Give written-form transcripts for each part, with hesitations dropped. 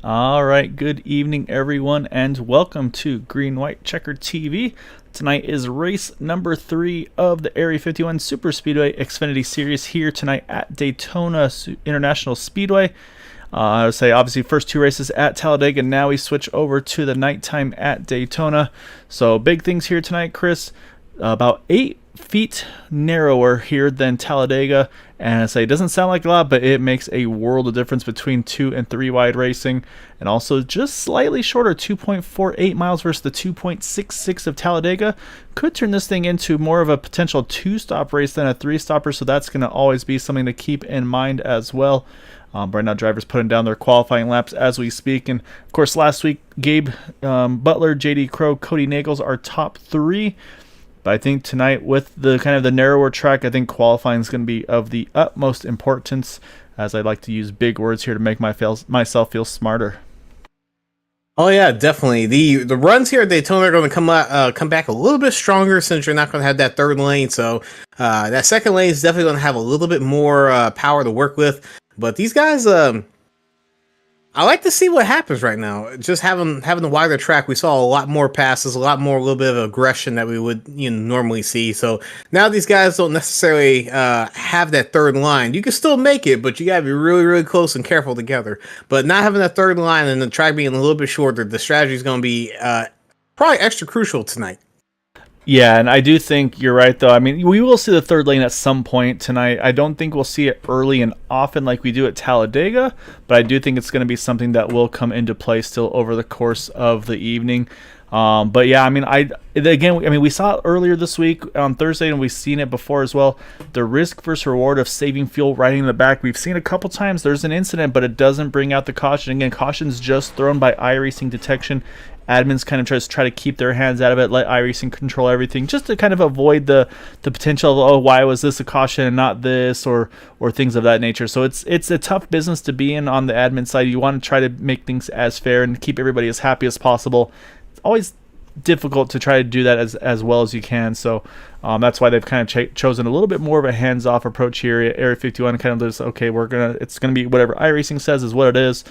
All right, good evening, everyone, and welcome to Green White Checker TV. Tonight is race number 3 of the Area 51 Super Speedway Xfinity Series here tonight at Daytona International Speedway. I would say, obviously, first 2 races at Talladega. Now we switch over to the nighttime at Daytona. So, big things here tonight, Chris. About 8 feet narrower here than Talladega, and I say it doesn't sound like a lot, but it makes a world of difference between 2 and 3 wide racing. And also just slightly shorter, 2.48 miles versus the 2.66 of Talladega. Could turn this thing into more of a potential 2-stop race than a 3-stopper, so that's going to always be something to keep in mind as well. Right now, drivers putting down their qualifying laps as we speak. And, of course, last week, Gabe Butler, J.D. Crowe, Cody Nagels are top 3. But I think tonight, with the kind of the narrower track, I think qualifying is going to be of the utmost importance, as I like to use big words here to make myself feel smarter. Oh yeah, definitely. The runs here at Daytona are going to come back a little bit stronger since you're not going to have that third lane. So that second lane is definitely going to have a little bit more power to work with. But these guys, I like to see what happens right now. Just having the wider track, we saw a lot more passes, a little bit of aggression that we would normally see. So now these guys don't necessarily have that third line. You can still make it, but you gotta be really, really close and careful together. But not having that third line and the track being a little bit shorter, the strategy is going to be probably extra crucial tonight. Yeah, and I do think you're right, though. I mean, we will see the third lane at some point tonight. I don't think we'll see it early and often like we do at Talladega, but I do think it's going to be something that will come into play still over the course of the evening. But yeah, I mean, we saw it earlier this week on Thursday, and we've seen it before as well. The risk versus reward of saving fuel riding in the back. We've seen a couple times there's an incident, but it doesn't bring out the caution. Again, caution's just thrown by iRacing detection. Admins kind of try to keep their hands out of it, let iRacing control everything, just to kind of avoid the potential of, why was this a caution and not this, or things of that nature. So it's a tough business to be in on the admin side. You want to try to make things as fair and keep everybody as happy as possible. It's always difficult to try to do that as well as you can. So that's why they've kind of chosen a little bit more of a hands-off approach here at Area 51. Kind of just, okay, it's gonna be whatever iRacing says is what it is.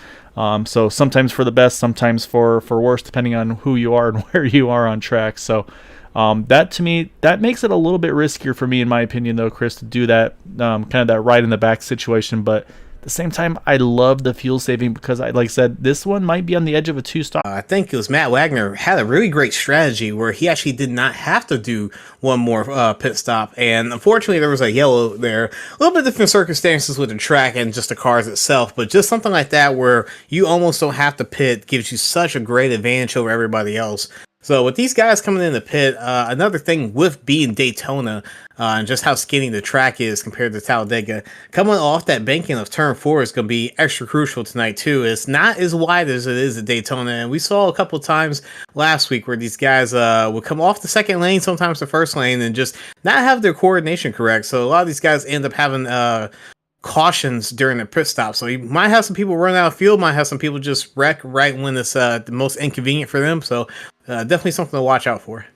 So sometimes for the best, sometimes for worse, depending on who you are and where you are on track. So that, to me, that makes it a little bit riskier for me, in my opinion, though, Chris, to do that kind of that ride in the back situation. But at the same time, I love the fuel saving because, like I said, this one might be on the edge of a 2-stop. I think it was Matt Wagner had a really great strategy where he actually did not have to do one more pit stop. And unfortunately, there was a yellow there. A little bit different circumstances with the track and just the cars itself. But just something like that where you almost don't have to pit gives you such a great advantage over everybody else. So with these guys coming in the pit, another thing with being Daytona and just how skinny the track is compared to Talladega, coming off that banking of turn 4 is going to be extra crucial tonight too. It's not as wide as it is at Daytona, and we saw a couple of times last week where these guys would come off the second lane, sometimes the first lane, and just not have their coordination correct. So a lot of these guys end up having cautions during the pit stop. So you might have some people run out of fuel, might have some people just wreck right when it's the most inconvenient for them. So definitely something to watch out for.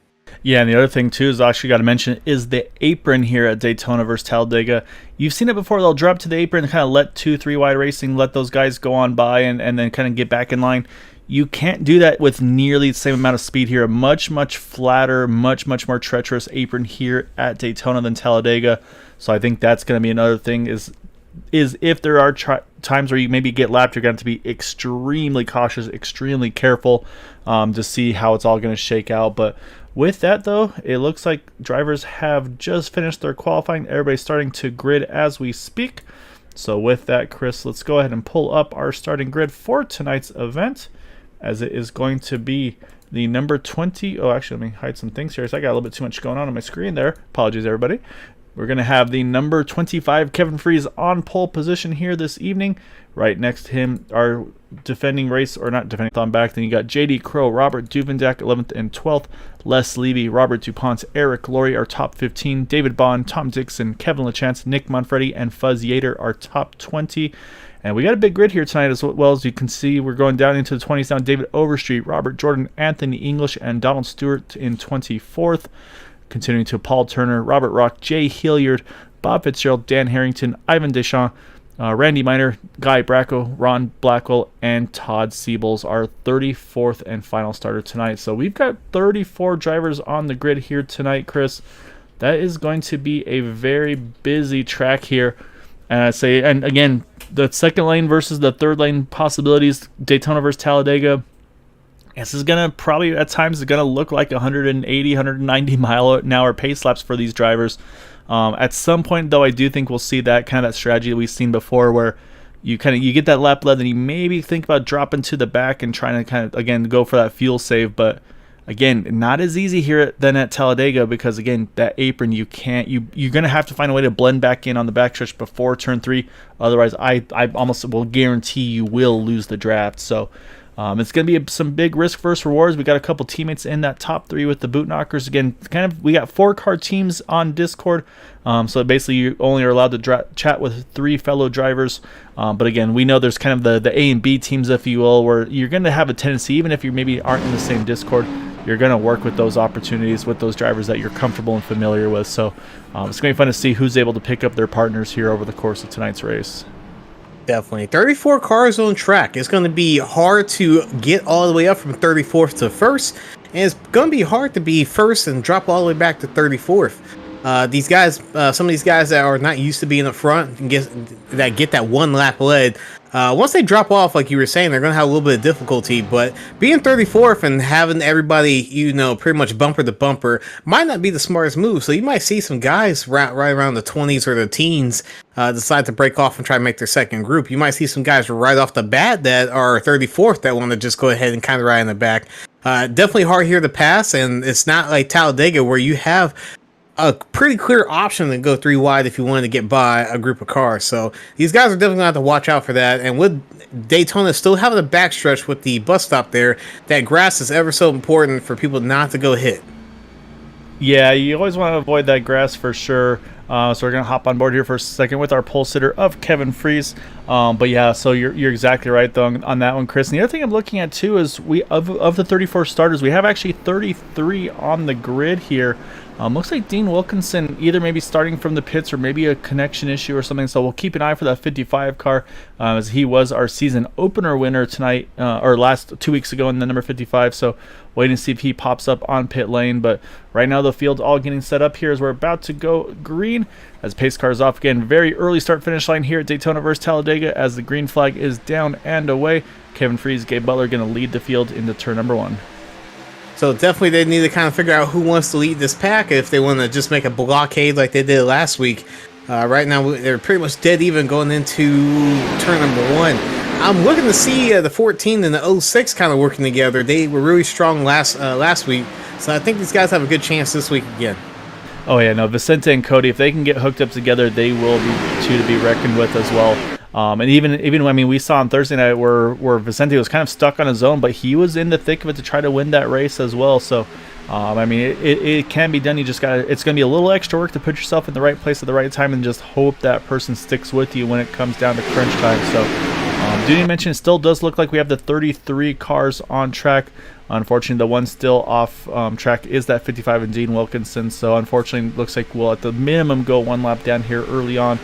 Yeah, and the other thing too is I actually got to mention is the apron here at Daytona versus Talladega. You've seen it before. They'll drop to the apron and kind of let 2-3 wide racing, let those guys go on by and then kind of get back in line. You can't do that with nearly the same amount of speed here. A much flatter, much more treacherous apron here at Daytona than Talladega. So I think that's going to be another thing is if there are times where you maybe get lapped, you're going to have to be extremely cautious, extremely careful to see how it's all going to shake out. But with that, though, it looks like drivers have just finished their qualifying. Everybody's starting to grid as we speak. So with that, Chris, let's go ahead and pull up our starting grid for tonight's event, as it is going to be the number 20. Oh, actually, let me hide some things here. So I got a little bit too much going on my screen there. Apologies, everybody. We're going to have the number 25 Kevin Freese on pole position here this evening. Right next to him, our defending race, or not defending, on back. Then you got J.D. Crowe, Robert Duvendak, 11th and 12th. Les Levy, Robert DuPont, Eric Laurie, our top 15. David Bond, Tom Dixon, Kevin LaChance, Nick Manfredi, and Fuzz Yater, our top 20. And we got a big grid here tonight as well. As you can see, we're going down into the 20s now. David Overstreet, Robert Jordan, Anthony English, and Donald Stewart in 24th. Continuing to Paul Turner, Robert Rock, Jay Hilliard, Bob Fitzgerald, Dan Harrington, Ivan Deschamps, Randy Miner, Guy Bracco, Ron Blackwell, and Todd Siebels, our 34th and final starter tonight. So we've got 34 drivers on the grid here tonight, Chris. That is going to be a very busy track here. And again, the second lane versus the third lane possibilities, Daytona versus Talladega. This is going to probably at times going to look like 180, 190 mile an hour pace laps for these drivers. At some point, though, I do think we'll see that kind of that strategy that we've seen before, where you get that lap lead, and you maybe think about dropping to the back and trying to kind of again go for that fuel save. But again, not as easy here than at Talladega, because again, that apron you're gonna have to find a way to blend back in on the backstretch before turn 3. Otherwise, I almost will guarantee you will lose the draft. So. It's going to be some big risk versus rewards. We got a couple teammates in that top 3 with the boot knockers. Again, we got 4-car teams on Discord. So basically you only are allowed to chat with 3 fellow drivers. But again, we know there's kind of the A and B teams, if you will, where you're going to have a tendency, even if you maybe aren't in the same Discord, you're going to work with those opportunities with those drivers that you're comfortable and familiar with. So it's going to be fun to see who's able to pick up their partners here over the course of tonight's race. Definitely. 34 cars on track. It's going to be hard to get all the way up from 34th to 1st. And it's going to be hard to be 1st and drop all the way back to 34th. These guys, some of these guys that are not used to being up front and get that one lap lead, once they drop off, like you were saying, they're going to have a little bit of difficulty. But being 34th and having everybody, pretty much bumper to bumper might not be the smartest move. So you might see some guys right around the 20s or the teens decide to break off and try to make their second group. You might see some guys right off the bat that are 34th that want to just go ahead and kind of ride in the back. Definitely hard here to pass, and it's not like Talladega where you have a pretty clear option to go 3 wide if you wanted to get by a group of cars. So these guys are definitely going to have to watch out for that. And with Daytona still having a backstretch with the bus stop there, that grass is ever so important for people not to go hit. Yeah, you always want to avoid that grass for sure. So we're going to hop on board here for a second with our pole sitter of Kevin Fries. But yeah, so you're exactly right though on that one, Chris. And the other thing I'm looking at too is of the 34 starters, we have actually 33 on the grid here. Looks like Dean Wilkinson either maybe starting from the pits or maybe a connection issue or something. So we'll keep an eye for that 55 car as he was our season opener winner tonight or last 2 weeks ago in the number 55. So waiting to see if he pops up on pit lane. But right now the field's all getting set up here as we're about to go green as pace cars off again. Very early start finish line here at Daytona versus Talladega as the green flag is down and away. Kevin Fries, Gabe Butler going to lead the field into turn number 1. So definitely they need to kind of figure out who wants to lead this pack if they want to just make a blockade like they did last week. Right now they're pretty much dead even going into turn number 1. I'm looking to see the 14 and the 06 kind of working together. They were really strong last week, so I think these guys have a good chance this week again. Oh yeah, no, Vicente and Cody, if they can get hooked up together, they will be 2 to be reckoned with as well. And even I mean, we saw on Thursday night where Vicente was kind of stuck on his own, but he was in the thick of it to try to win that race as well. So, I mean, it can be done. You just it's going to be a little extra work to put yourself in the right place at the right time and just hope that person sticks with you when it comes down to crunch time. So, do you mention it still does look like we have the 33 cars on track. Unfortunately, the one still off track is that 55 and Dean Wilkinson. So, unfortunately, it looks like we'll at the minimum go 1 lap down here early on,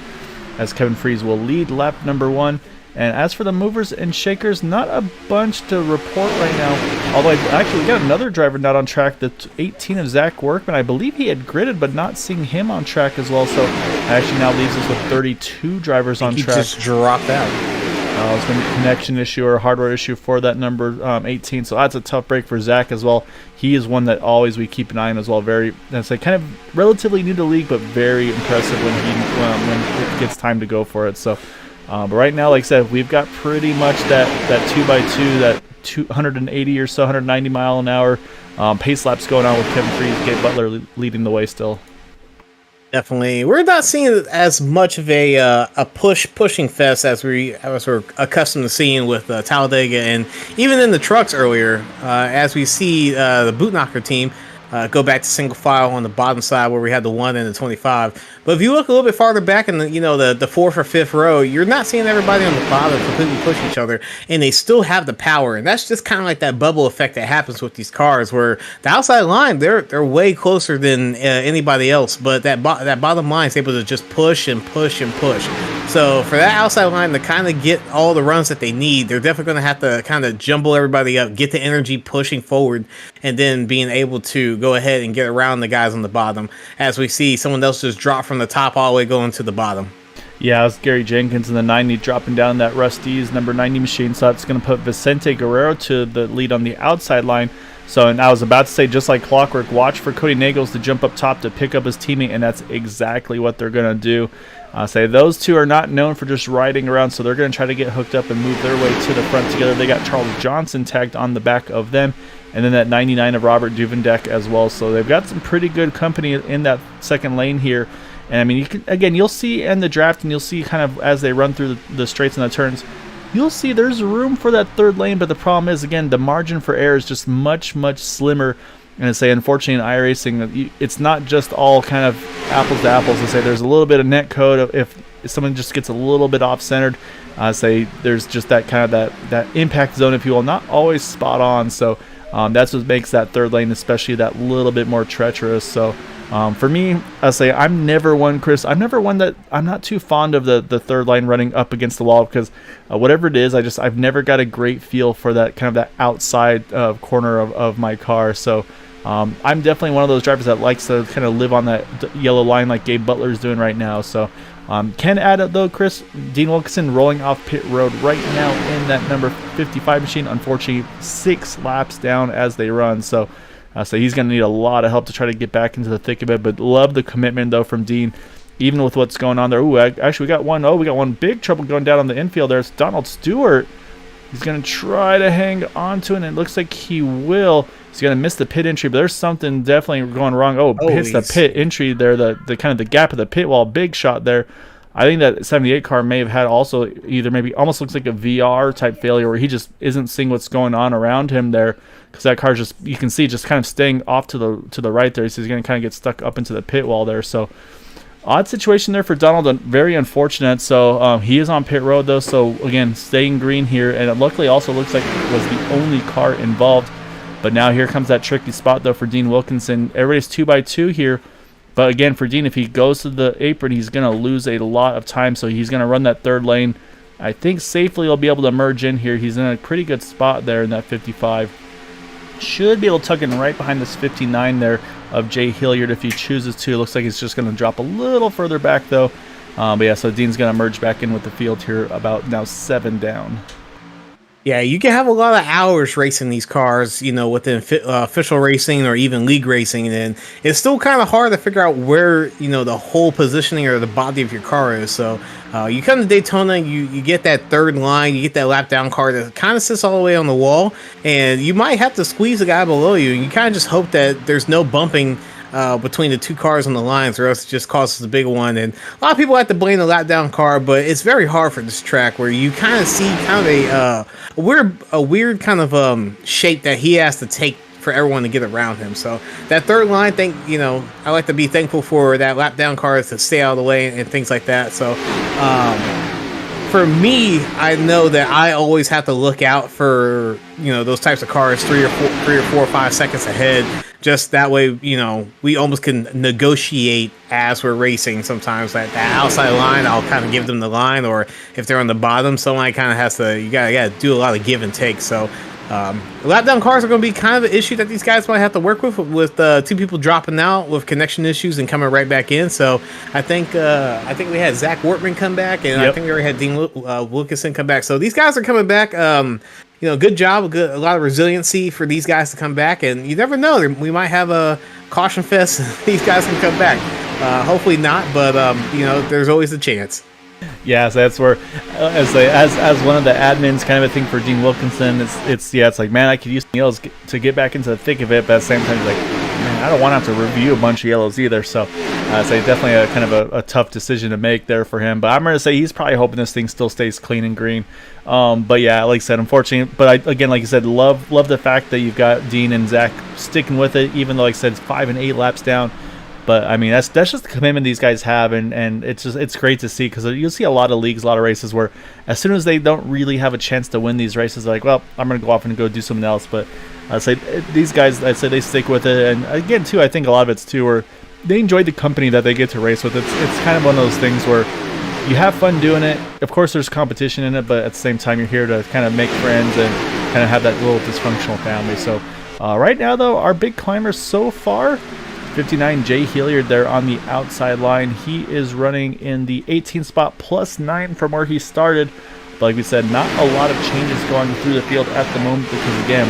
as Kevin Fries will lead lap number 1. And as for the movers and shakers, not a bunch to report right now. Although we got another driver not on track, the 18 of Zach Workman. I believe he had gridded, but not seeing him on track as well. So that actually now leaves us with 32 drivers on track. He just dropped out. It's been a connection issue or a hardware issue for that number 18. So that's a tough break for Zach as well. He is one that always we keep an eye on as well. That's like kind of relatively new to the league, but very impressive when it gets time to go for it. So, but right now, like I said, we've got pretty much that 2x2, that 280 or so, 190 mile an hour pace laps going on with Kevin Fries, Gabe Butler leading the way still. Definitely, we're not seeing as much of a pushing fest as we're accustomed to seeing with Talladega and even in the trucks earlier. As we see the boot knocker team go back to single file on the bottom side where we had the 1 and the 25. But if you look a little bit farther back in the 4th or 5th row, you're not seeing everybody on the bottom completely push each other, and they still have the power. And that's just kind of like that bubble effect that happens with these cars, where the outside line they're way closer than anybody else, but that bottom line is able to just push and push and push. So for that outside line to kind of get all the runs that they need, they're definitely going to have to kind of jumble everybody up, get the energy pushing forward, and then being able to go ahead and get around the guys on the bottom. As we see someone else just drop from the top all the way going to the bottom. Yeah, it's Gary Jenkins in the 90 dropping down that Rusty's number 90 machine. So that's going to put Vicente Guerrero to the lead on the outside line. So, and I was about to say, just like clockwork, watch for Cody Nagels to jump up top to pick up his teammate, and that's exactly what they're going to do. Say those two are not known for just riding around, so they're going to try to get hooked up and move their way to the front together. They got Charles Johnson tagged on the back of them, and then that 99 of Robert Duvendek as well. So they've got some pretty good company in that second lane here. And I mean, you can, again, you'll see in the draft, and you'll see kind of as they run through the straights and the turns, you'll see there's room for that third lane, but the problem is, again, the margin for error is just much, much slimmer. And I say, unfortunately, in iRacing, it's not just all kind of apples to apples. I say there's a little bit of net code. If someone just gets a little bit off-centered, say there's just that kind of that impact zone, if you will, not always spot on. So that's what makes that third lane, especially that little bit more treacherous. So for me, I say I'm never one, Chris. I'm never one that I'm not too fond of the third line running up against the wall because whatever it is, I've never got a great feel for that kind of that outside corner of my car. So I'm definitely one of those drivers that likes to kind of live on that yellow line like Gabe Butler is doing right now. So can add it though, Chris. Dean Wilkinson rolling off pit road right now in that number 55 machine. Unfortunately, 6 laps down as they run. So he's going to need a lot of help to try to get back into the thick of it. But love the commitment, though, from Dean, even with what's going on there. Ooh, actually, we got one big trouble going down on the infield there. It's Donald Stewart. He's going to try to hang on to it, and it looks like he will. He's going to miss the pit entry, but there's something definitely going wrong. Hits the pit entry there, the kind of the gap of the pit wall. Big shot there. I think that 78 car may have had also either maybe almost looks like a VR type failure where he just isn't seeing what's going on around him there because that car just, you can see, just kind of staying off to the right there. So he's going to kind of get stuck up into the pit wall there. So odd situation there for Donald, very unfortunate. So he is on pit road though. So again, staying green here, and it luckily also looks like it was the only car involved. But now here comes that tricky spot though for Dean Wilkinson. Everybody's 2x2 here. But again, for Dean, if he goes to the apron, he's going to lose a lot of time. So he's going to run that third lane. I think safely he'll be able to merge in here. He's in a pretty good spot there in that 55. Should be able to tuck in right behind this 59 there of Jay Hilliard if he chooses to. It looks like he's just going to drop a little further back though. But yeah, so Dean's going to merge back in with the field here about now 7 down. Yeah, you can have a lot of hours racing these cars, within official racing or even league racing, and it's still kind of hard to figure out where, the whole positioning or the body of your car is. So you come to Daytona, you get that third line, you get that lap down car that kind of sits all the way on the wall, and you might have to squeeze the guy below you, and you kind of just hope that there's no bumping between the two cars on the lines, or else it just causes a big one. And a lot of people have to blame the lap down car, but it's very hard for this track where you kind of see kind of a weird kind of shape that he has to take for everyone to get around him. So that third line, I like to be thankful for that lap down car to stay out of the way and things like that. So for me, I know that I always have to look out for those types of cars 3 or 4 or 5 seconds ahead. Just that way, we almost can negotiate as we're racing. Sometimes that outside line, I'll kind of give them the line, or if they're on the bottom, someone kind of has to. You gotta do a lot of give and take. So lap down cars are going to be kind of an issue that these guys might have to work with 2 people dropping out with connection issues and coming right back in. So I think we had Zach Wortman come back, and I think we already had Dean Wilkinson come back. So these guys are coming back. Good job, a lot of resiliency for these guys to come back, and you never know, we might have a caution fest. These guys can come back. Hopefully not, but there's always a chance. Yeah, so that's where, as one of the admins, kind of a thing for Dean Wilkinson, it's like, man, I could use yellows to get back into the thick of it, but at the same time, it's like, man, I don't want to have to review a bunch of yellows either. So definitely a kind of a tough decision to make there for him. But I'm going to say he's probably hoping this thing still stays clean and green. But yeah, like I said, unfortunately, but again, like you said, love the fact that you've got Dean and Zach sticking with it, even though, like I said, it's 5 and 8 laps down. But I mean, that's just the commitment these guys have, and it's great to see, because you'll see a lot of leagues, a lot of races where as soon as they don't really have a chance to win these races, they're like, well, I'm going to go off and go do something else. But I'd say these guys, I'd say they stick with it, and again, too, I think a lot of it's too where they enjoy the company that they get to race with. It's kind of one of those things where you have fun doing it. Of course, there's competition in it, but at the same time, you're here to kind of make friends and kind of have that little dysfunctional family. So right now, though, our big climber so far, 59 Jay Hilliard there on the outside line. He is running in the 18th spot, +9 from where he started. But like we said, not a lot of changes going through the field at the moment because, again,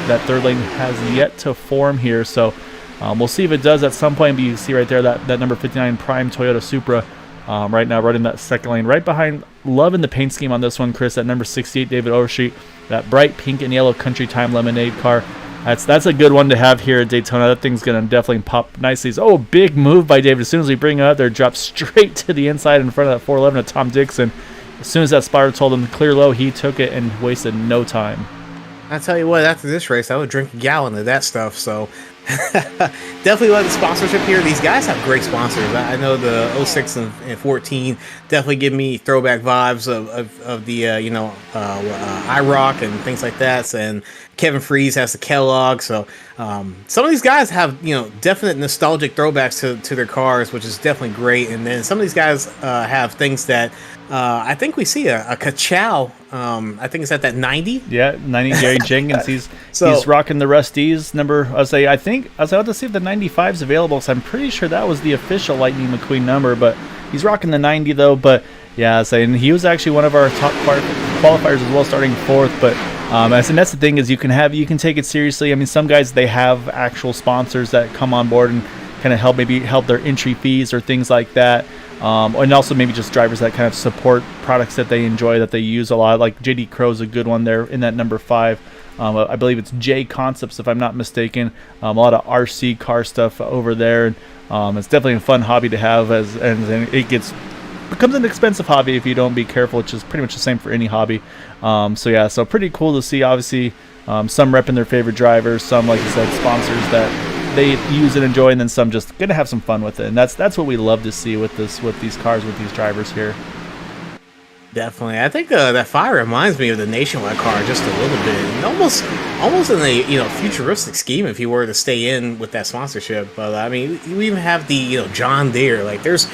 that third lane has yet to form here. So we'll see if it does at some point. But you see right there that number 59 Prime Toyota Supra right now running that second lane. Right behind, loving the paint scheme on this one, Chris, that number 68 David Overstreet. That bright pink and yellow Country Time Lemonade car. That's a good one to have here at Daytona. That thing's going to definitely pop nicely. Oh, big move by David. As soon as we bring it up there, drops straight to the inside in front of that 411 of Tom Dixon. As soon as that spotter told him to clear low, he took it and wasted no time. I tell you what, after this race, I would drink a gallon of that stuff. So definitely love the sponsorship here. These guys have great sponsors. I know the 06 and 14 definitely give me throwback vibes of the IROC and things like that. And Kevin Freeze has the Kellogg. So some of these guys have definite nostalgic throwbacks to their cars, which is definitely great. And then some of these guys have things that I think we see a Kachow. I think it's at that 90. Yeah, 90 Gary Jenkins. He's rocking the Rusty's number. I was about to see if the 95 is available. So I'm pretty sure that was the official Lightning McQueen number, but he's rocking the 90 though. But yeah, and he was actually one of our top qualifiers as well, starting 4th. But and that's the thing is you can take it seriously. I mean, some guys they have actual sponsors that come on board and kind of help their entry fees or things like that. And also maybe just drivers that kind of support products that they enjoy, that they use a lot. Like JD Crow's a good one there in that number 5. I believe it's J Concepts, if I'm not mistaken. A lot of RC car stuff over there. It's definitely a fun hobby to have, and it becomes an expensive hobby if you don't be careful, which is pretty much the same for any hobby. So pretty cool to see. Obviously, some repping their favorite drivers, some, like I said, sponsors that they use and enjoy, and then some just gonna have some fun with it. And that's what we love to see with these cars, with these drivers here. Definitely, I think that 5 reminds me of the Nationwide car just a little bit, and almost in a futuristic scheme if you were to stay in with that sponsorship. But I mean, we even have the John Deere. Like there's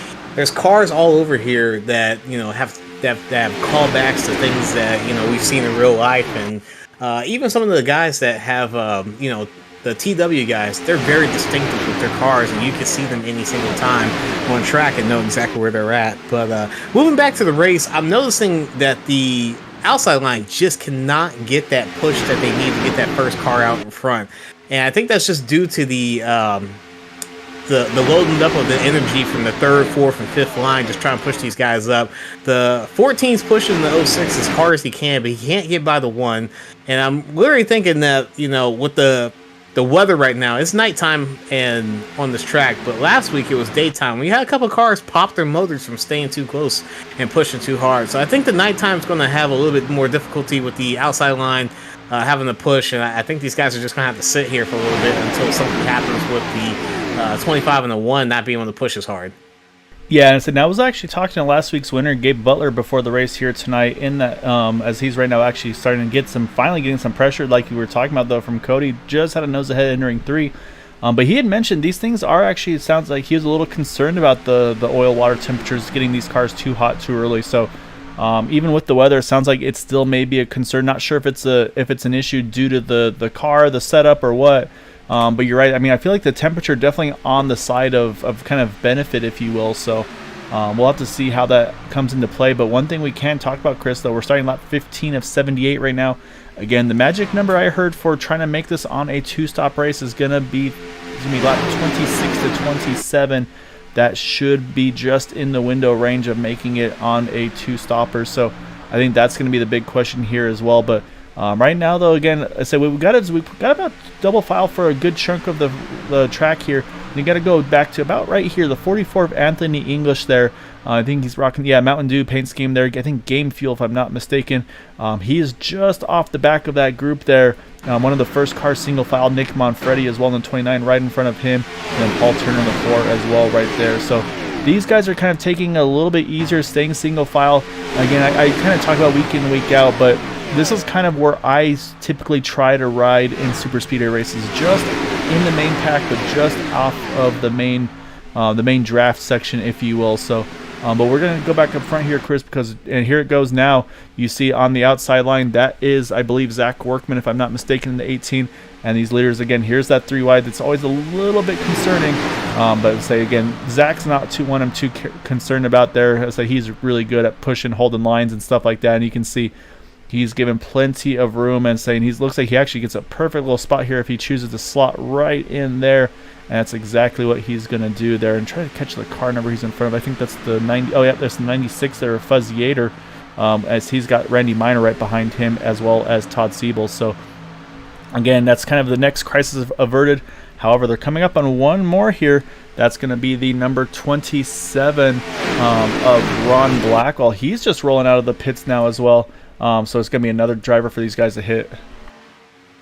cars all over here that have callbacks to things that we've seen in real life, and even some of the guys that have the TW guys, they're very distinctive with their cars, and you can see them any single time on track and know exactly where they're at. But moving back to the race, I'm noticing that the outside line just cannot get that push that they need to get that first car out in front. And I think that's just due to the loading up of the energy from the 3rd, 4th, and 5th line, just trying to push these guys up. The 14's pushing the 06 as hard as he can, but he can't get by the 1. And I'm literally thinking that, with the weather right now, it's nighttime and on this track, but last week it was daytime. We had a couple cars pop their motors from staying too close and pushing too hard. So I think the nighttime is going to have a little bit more difficulty with the outside line having to push, and I think these guys are just going to have to sit here for a little bit until something happens with the 25 and the 1 not being able to push as hard. Yeah, and I was actually talking to last week's winner, Gabe Butler, before the race here tonight. In that, as he's right now actually starting to finally getting some pressure, like you were talking about though, from Cody. Just had a nose ahead entering 3, but he had mentioned these things are actually. It sounds like he was a little concerned about the oil water temperatures getting these cars too hot too early. So even with the weather, it sounds like it still may be a concern. Not sure if it's an issue due to the car, the setup, or what. But you're right. I mean, I feel like the temperature definitely on the side of kind of benefit, if you will. So we'll have to see how that comes into play. But one thing we can talk about, Chris, though, we're starting lap 15 of 78 right now. Again, the magic number I heard for trying to make this on a 2-stop race is going to be lap 26 to 27. That should be just in the window range of making it on a 2-stopper. So I think that's going to be the big question here as well. But right now, though, again, I said we got about double file for a good chunk of the track here. And you got to go back to about right here, the 44 of Anthony English there. I think he's rocking, Mountain Dew paint scheme there. I think Game Fuel, if I'm not mistaken. He is just off the back of that group there. One of the first cars single file, Nick Monfretti as well in the 29 right in front of him. And then Paul Turner in the 4 as well right there. So these guys are kind of taking a little bit easier, staying single file. Again, I kind of talk about week in, week out, but this is kind of where I typically try to ride in super speedway races, just in the main pack, but just off of the main draft section, if you will. So But we're going to go back up front here, Chris, because and here it goes now. You see on the outside line, that is, I believe, Zach Workman, if I'm not mistaken, in the 18. And these leaders, again, here's that 3 wide. That's always a little bit concerning. But say, again, Zach's not one I'm too concerned about there. I say he's really good at pushing, holding lines and stuff like that. And you can see he's given plenty of room and saying he looks like he actually gets a perfect little spot here if he chooses to slot right in there. And that's exactly what he's going to do there. And try to catch the car number he's in front of. I think that's the 90. Oh, yeah, there's the 96 there, Fuzz Yater, as he's got Randy Minor right behind him as well as Todd Siebel. So, again, that's kind of the next crisis averted. However, they're coming up on one more here. That's going to be the number 27 of Ron Blackwell. He's just rolling out of the pits now as well. So it's going to be another driver for these guys to hit.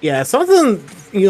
Yeah, something,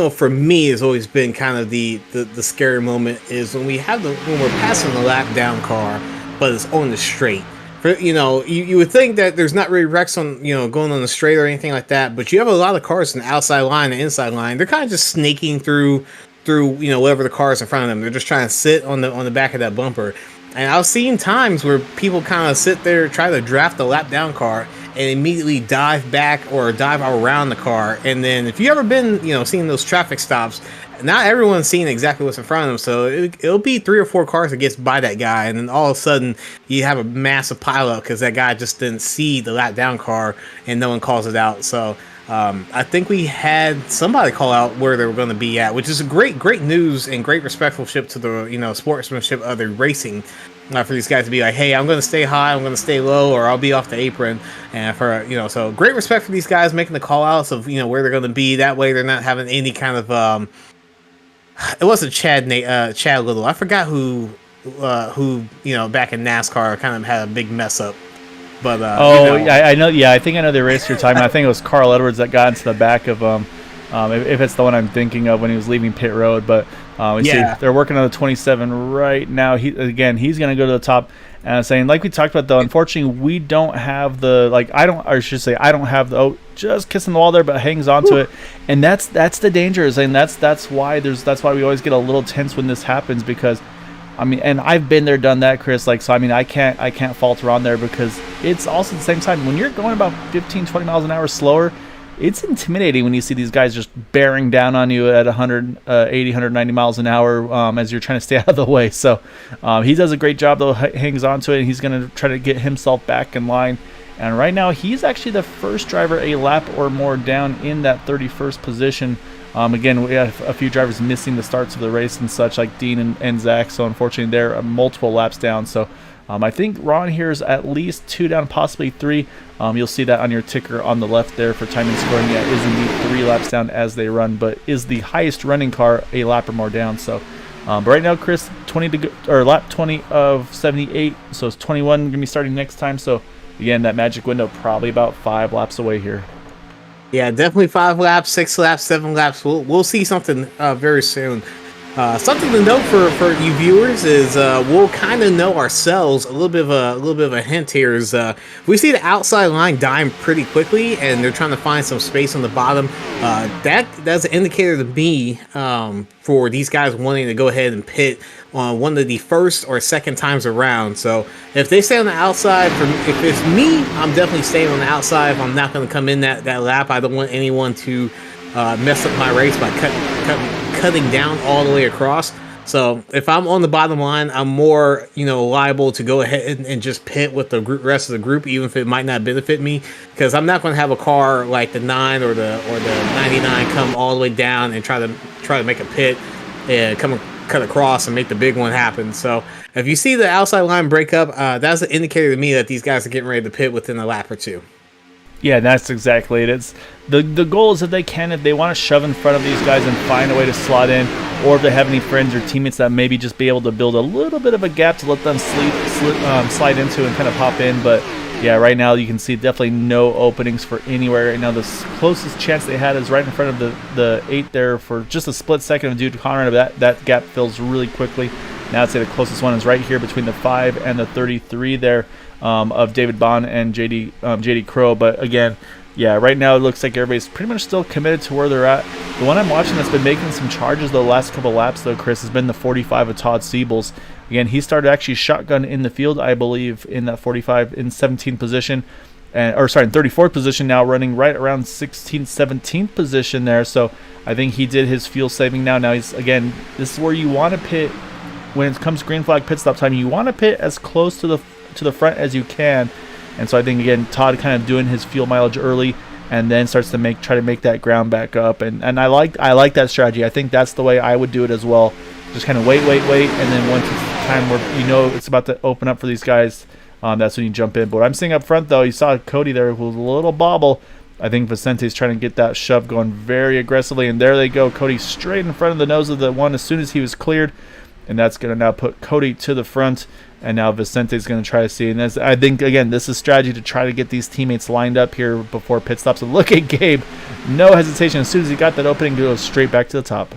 for me has always been kind of the scary moment is when we're passing the lap down car, but it's on the straight. You would think that there's not really wrecks on, going on the straight or anything like that, but you have a lot of cars in the outside line and inside line. They're kind of just snaking through, whatever the cars in front of them. They're just trying to sit on the back of that bumper. And I've seen times where people kind of sit there, try to draft the lap down car, and immediately dive back or dive around the car. And then if you ever been, seeing those traffic stops, not everyone's seeing exactly what's in front of them. So it'll be 3 or 4 cars that gets by that guy. And then all of a sudden you have a massive pileup because that guy just didn't see the lap down car and no one calls it out. So I think we had somebody call out where they were going to be at, which is a great news and great respectfulship to the, sportsmanship of the racing. For these guys to be like, hey, I'm going to stay high, I'm going to stay low, or I'll be off the apron. And so great respect for these guys making the call outs of, where they're going to be. That way they're not having any kind of, it wasn't Chad Little. I forgot who, back in NASCAR kind of had a big mess up. But, yeah, I know. Yeah, I think I know the race you're talking about. I think it was Carl Edwards that got into the back of, if it's the one I'm thinking of when he was leaving pit road. But see, they're working on the 27 right now. He's going to go to the top. And saying, like we talked about, though, unfortunately, we don't have the, I don't have the, just kissing the wall there, but hangs on to it. And that's the danger. And that's why we always get a little tense when this happens, because, and I've been there, done that, Chris. I can't falter on there, because it's also at the same time, when you're going about 15, 20 miles an hour slower, it's intimidating when you see these guys just bearing down on you at 180, 190 miles an hour as you're trying to stay out of the way. So he does a great job, though, hangs on to it, and he's going to try to get himself back in line. And right now, he's actually the first driver a lap or more down in that 31st position. Again, we have a few drivers missing the starts of the race and such, like Dean and Zach. So unfortunately, they're multiple laps down. So I think Ron here is at least 2 down, possibly 3. You'll see that on your ticker on the left there for time and scoring. Yeah, is indeed 3 laps down as they run, but is the highest running car a lap or more down. So, but right now, Chris, lap 20 of 78. So it's 21 going to be starting next time. So again, that magic window probably about 5 laps away here. Yeah, definitely 5 laps, 6 laps, 7 laps. We'll see something very soon. Something to note for you viewers is we'll kind of know ourselves. A little bit of a hint here is we see the outside line dying pretty quickly, and they're trying to find some space on the bottom. That's an indicator to me for these guys wanting to go ahead and pit on one of the first or second times around. So if they stay on the outside, if it's me, I'm definitely staying on the outside. If I'm not going to come in that lap, I don't want anyone to mess up my race by cutting down all the way across. So if I'm on the bottom line, I'm more liable to go ahead and just pit with the rest of the group, even if it might not benefit me, because I'm not going to have a car like the 9 or the 99 come all the way down and try to make a pit and cut across and make the big one happen. So if you see the outside line break up, that's an indicator to me that these guys are getting ready to pit within a lap or 2. Yeah, that's exactly it. It's the goal is if they want to shove in front of these guys and find a way to slot in, or if they have any friends or teammates that maybe just be able to build a little bit of a gap to let them slide into and kind of hop in. But yeah, right now you can see definitely no openings for anywhere right now. The closest chance they had is right in front of the 8 there for just a split second of Dude Conrad. That gap fills really quickly. Now I'd say the closest one is right here between the 5 and the 33 there. Of David Bond and JD Crow. But again, Yeah, right now it looks like everybody's pretty much still committed to where they're at. The one I'm watching that's been making some charges the last couple laps, though, Chris, has been the 45 of Todd Siebels. Again, he started actually shotgun in the field, I believe, in that 45 in 17th position. In 34th position now, running right around 16th, 17th position there. So I think he did his fuel saving now. Now he's, again, this is where you want to pit when it comes green flag pit stop time. You want to pit as close to the front as you can. And so I think, again, Todd kind of doing his fuel mileage early and then starts to try to make that ground back up. And I like that strategy. I think that's the way I would do it as well. Just kind of wait, and then once it's time where you know it's about to open up for these guys, that's when you jump in. But what I'm seeing up front, though, you saw Cody there who was a little bobble. I think Vicente's trying to get that shove going very aggressively, and there they go. Cody straight in front of the nose of the one as soon as he was cleared, and that's going to now put Cody to the front. And now Vicente's going to try to see. And I think, again, this is strategy to try to get these teammates lined up here before pit stops. And look at Gabe. No hesitation. As soon as he got that opening, goes straight back to the top.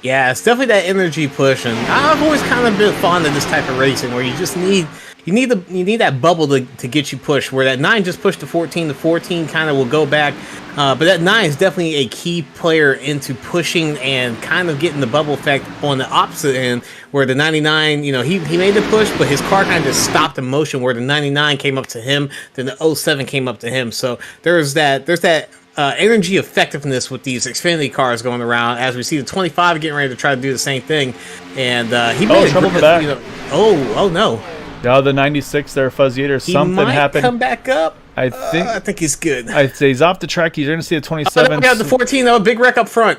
Yeah, it's definitely that energy push. And I've always kind of been fond of this type of racing where you just need that bubble to get you pushed. Where that 9 just pushed to 14. The 14 kind of will go back. But that 9 is definitely a key player into pushing and kind of getting the bubble effect on the opposite end, where the 99, you know, he made the push, but his car kind of just stopped in motion, where the 99 came up to him, then the 07 came up to him. So there's that energy effectiveness with these Xfinity cars going around, as we see the 25 getting ready to try to do the same thing. And he made trouble in the back. You know, oh no. Yeah, the 96 there, Fuzziator. Something happened. Come back up. I think he's good. I'd say he's off the track. You're going to see the 27. We got the 14 though, big wreck up front.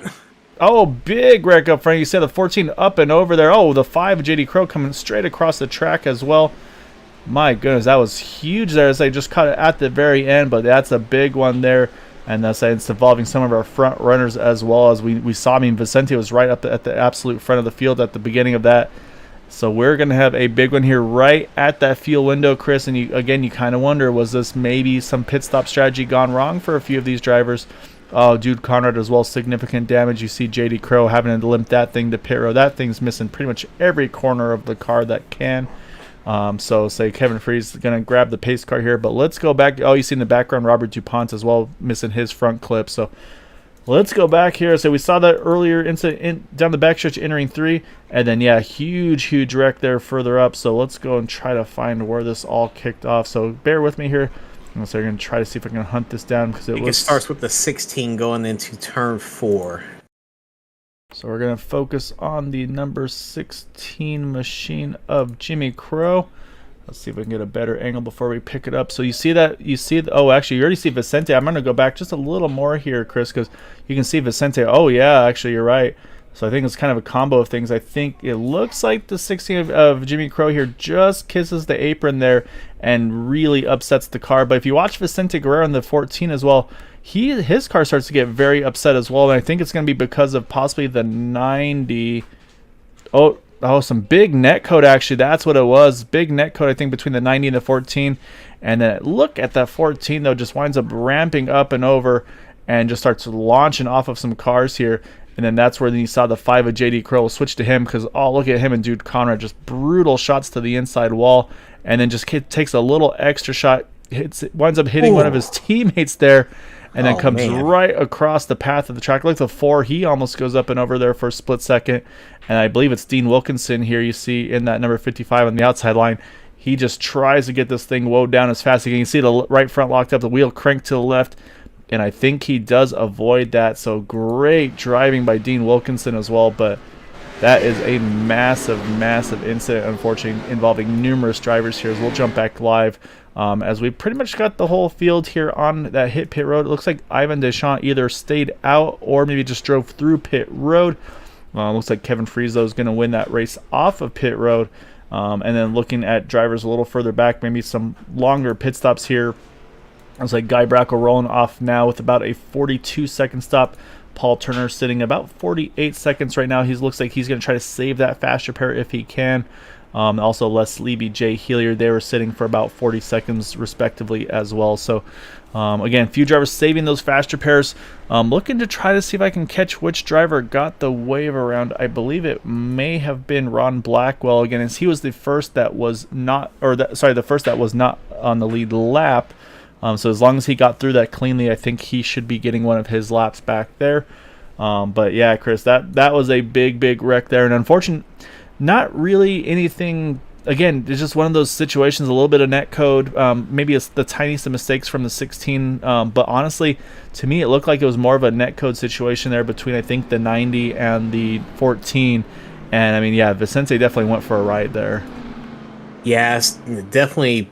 Oh, big wreck up front. You said the 14 up and over there. Oh, the 5 JD Crow coming straight across the track as well. My goodness, that was huge there as they just caught it at the very end, but that's a big one there. And that's it's involving some of our front runners as well, as we saw. I mean, Vicente was right up at the absolute front of the field at the beginning of that. So we're going to have a big one here right at that fuel window, Chris. And you kind of wonder, was this maybe some pit stop strategy gone wrong for a few of these drivers? Oh, Jude Conrad as well, significant damage. You see JD Crow having to limp that thing to pit road. That thing's missing pretty much every corner of the car that can. So say Kevin Freeze is going to grab the pace car here. But let's go back. Oh, you see in the background Robert DuPont as well, missing his front clip. So let's go back here. So we saw that earlier incident down the backstretch entering 3. And then, yeah, huge wreck there further up. So let's go and try to find where this all kicked off. So bear with me here. So we're going to try to see if I can hunt this down, because it starts with the 16 going into turn 4. So we're going to focus on the number 16 machine of Jimmy Crow. Let's see if we can get a better angle before we pick it up. So you see that? Oh, actually, you already see Vicente. I'm going to go back just a little more here, Chris, because you can see Vicente. Oh, yeah, actually, you're right. So I think it's kind of a combo of things. I think it looks like the 16 of Jimmy Crow here just kisses the apron there and really upsets the car. But if you watch Vicente Guerrero in the 14 as well, his car starts to get very upset as well. And I think it's going to be because of possibly the 90. Oh, some big net code, actually. That's what it was. Big net code, I think, between the 90 and the 14. And then look at that 14, though, just winds up ramping up and over and just starts launching off of some cars here. And then that's where you saw the 5 of JD Crow switch to him, because, oh, look at him and Dude Conrad, just brutal shots to the inside wall. And then just takes a little extra shot, winds up hitting one of his teammates there, and then comes right across the path of the track. Like the 4, he almost goes up and over there for a split second. And I believe it's Dean Wilkinson here you see in that number 55 on the outside line. He just tries to get this thing woed down as fast as he can. You see the right front locked up, the wheel cranked to the left. And I think he does avoid that. So great driving by Dean Wilkinson as well. But that is a massive incident, unfortunately, involving numerous drivers here. As we'll jump back live as we pretty much got the whole field here on that hit pit road. It looks like Ivan Deschamps either stayed out or maybe just drove through pit road. Looks like Kevin Frieso is going to win that race off of pit road. And then looking at drivers a little further back, maybe some longer pit stops here. Looks like Guy Bracco rolling off now with about a 42-second stop. Paul Turner sitting about 48 seconds right now. He looks like he's going to try to save that fast repair if he can. Also, Les Leby, Jay Hilliard, they were sitting for about 40 seconds respectively as well. So, again, few drivers saving those fast repairs. Looking to try to see if I can catch which driver got the wave around. I believe it may have been Ron Blackwell again, as he was the first that was not, the first that was not on the lead lap. So as long as he got through that cleanly, I think he should be getting one of his laps back there. But yeah, Chris, that was a big wreck there, and unfortunate, not really anything. Again, it's just one of those situations, a little bit of net code, maybe it's the tiniest of mistakes from the 16, but honestly, to me, it looked like it was more of a net code situation there between, I think, the 90 and the 14, and I mean, yeah, Vicente definitely went for a ride there. Yes, definitely.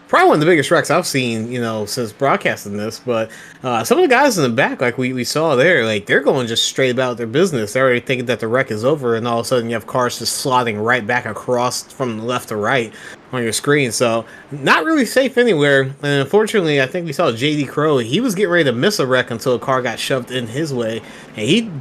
Probably one of the biggest wrecks I've seen, since broadcasting this. But some of the guys in the back, like we saw there, like they're going just straight about their business. They're already thinking that the wreck is over, and all of a sudden you have cars just slotting right back across from left to right on your screen. So not really safe anywhere. And unfortunately, I think we saw JD Crow. He was getting ready to miss a wreck until a car got shoved in his way, and he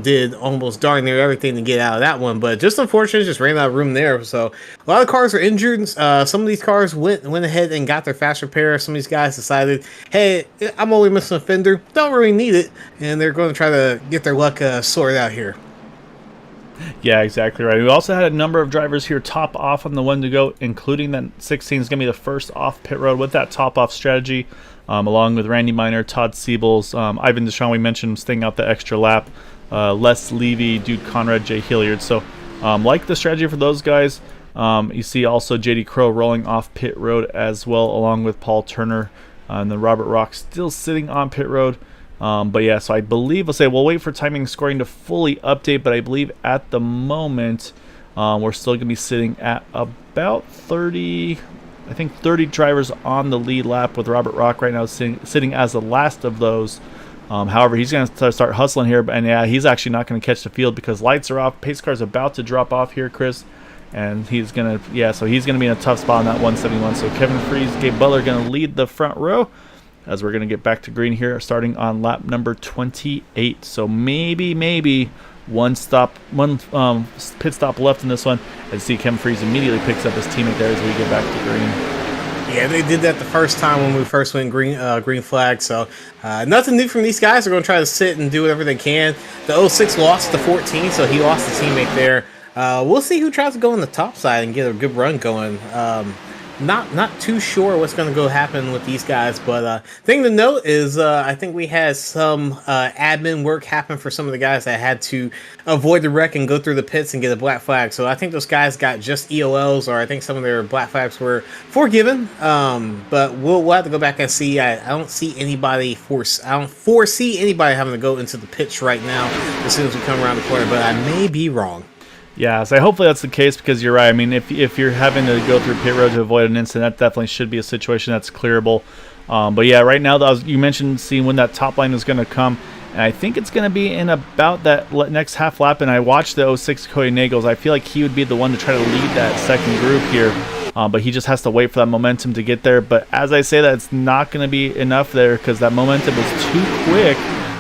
did almost darn near everything to get out of that one. But just unfortunate, just ran out of room there. So a lot of cars are injured. Some of these cars went ahead and got their fast repair. Some of these guys decided, hey, I'm only missing a fender, don't really need it, and they're going to try to get their luck sorted out here. Yeah, exactly right. We also had a number of drivers here top off on the one to go, including that 16 is going to be the first off pit road with that top off strategy, along with Randy Miner, Todd Siebels, Ivan Deschamps, we mentioned, staying out the extra lap, Les Levy, Dude Conrad, Jay Hilliard. So like the strategy for those guys. You see also JD Crow rolling off pit road as well, along with Paul Turner, and then Robert Rock still sitting on pit road. But yeah, so I believe we'll wait for timing scoring to fully update, but I believe at the moment we're still going to be sitting at about 30, I think 30 drivers on the lead lap, with Robert Rock right now sitting as the last of those. However, he's going to start hustling here, and yeah, he's actually not going to catch the field because lights are off. Pace car's about to drop off here, Chris. And he's going to be in a tough spot on that 171. So Kevin Freeze, Gabe Butler going to lead the front row as we're going to get back to green here, starting on lap number 28. So maybe one pit stop left in this one. And see Kevin Freeze immediately picks up his teammate there as we get back to green. Yeah, they did that the first time when we first went green flag. So nothing new from these guys. They're going to try to sit and do whatever they can. The 06 lost the 14, so he lost the teammate there. We'll see who tries to go on the top side and get a good run going. Not too sure what's going to go happen with these guys, but thing to note is I think we had some admin work happen for some of the guys that had to avoid the wreck and go through the pits and get a black flag. So I think those guys got just EOLs, or I think some of their black flags were forgiven. But we'll have to go back and see. I don't foresee anybody having to go into the pits right now as soon as we come around the corner, but I may be wrong. Yeah, so hopefully that's the case, because you're right. I mean, if you're having to go through pit road to avoid an incident, that definitely should be a situation that's clearable. But yeah, right now, you mentioned seeing when that top line is going to come, and I think it's going to be in about that next half lap. And I watched the 06 Cody Nagels. I feel like he would be the one to try to lead that second group here, but he just has to wait for that momentum to get there. But as I say that, it's not going to be enough there, because that momentum was too quick.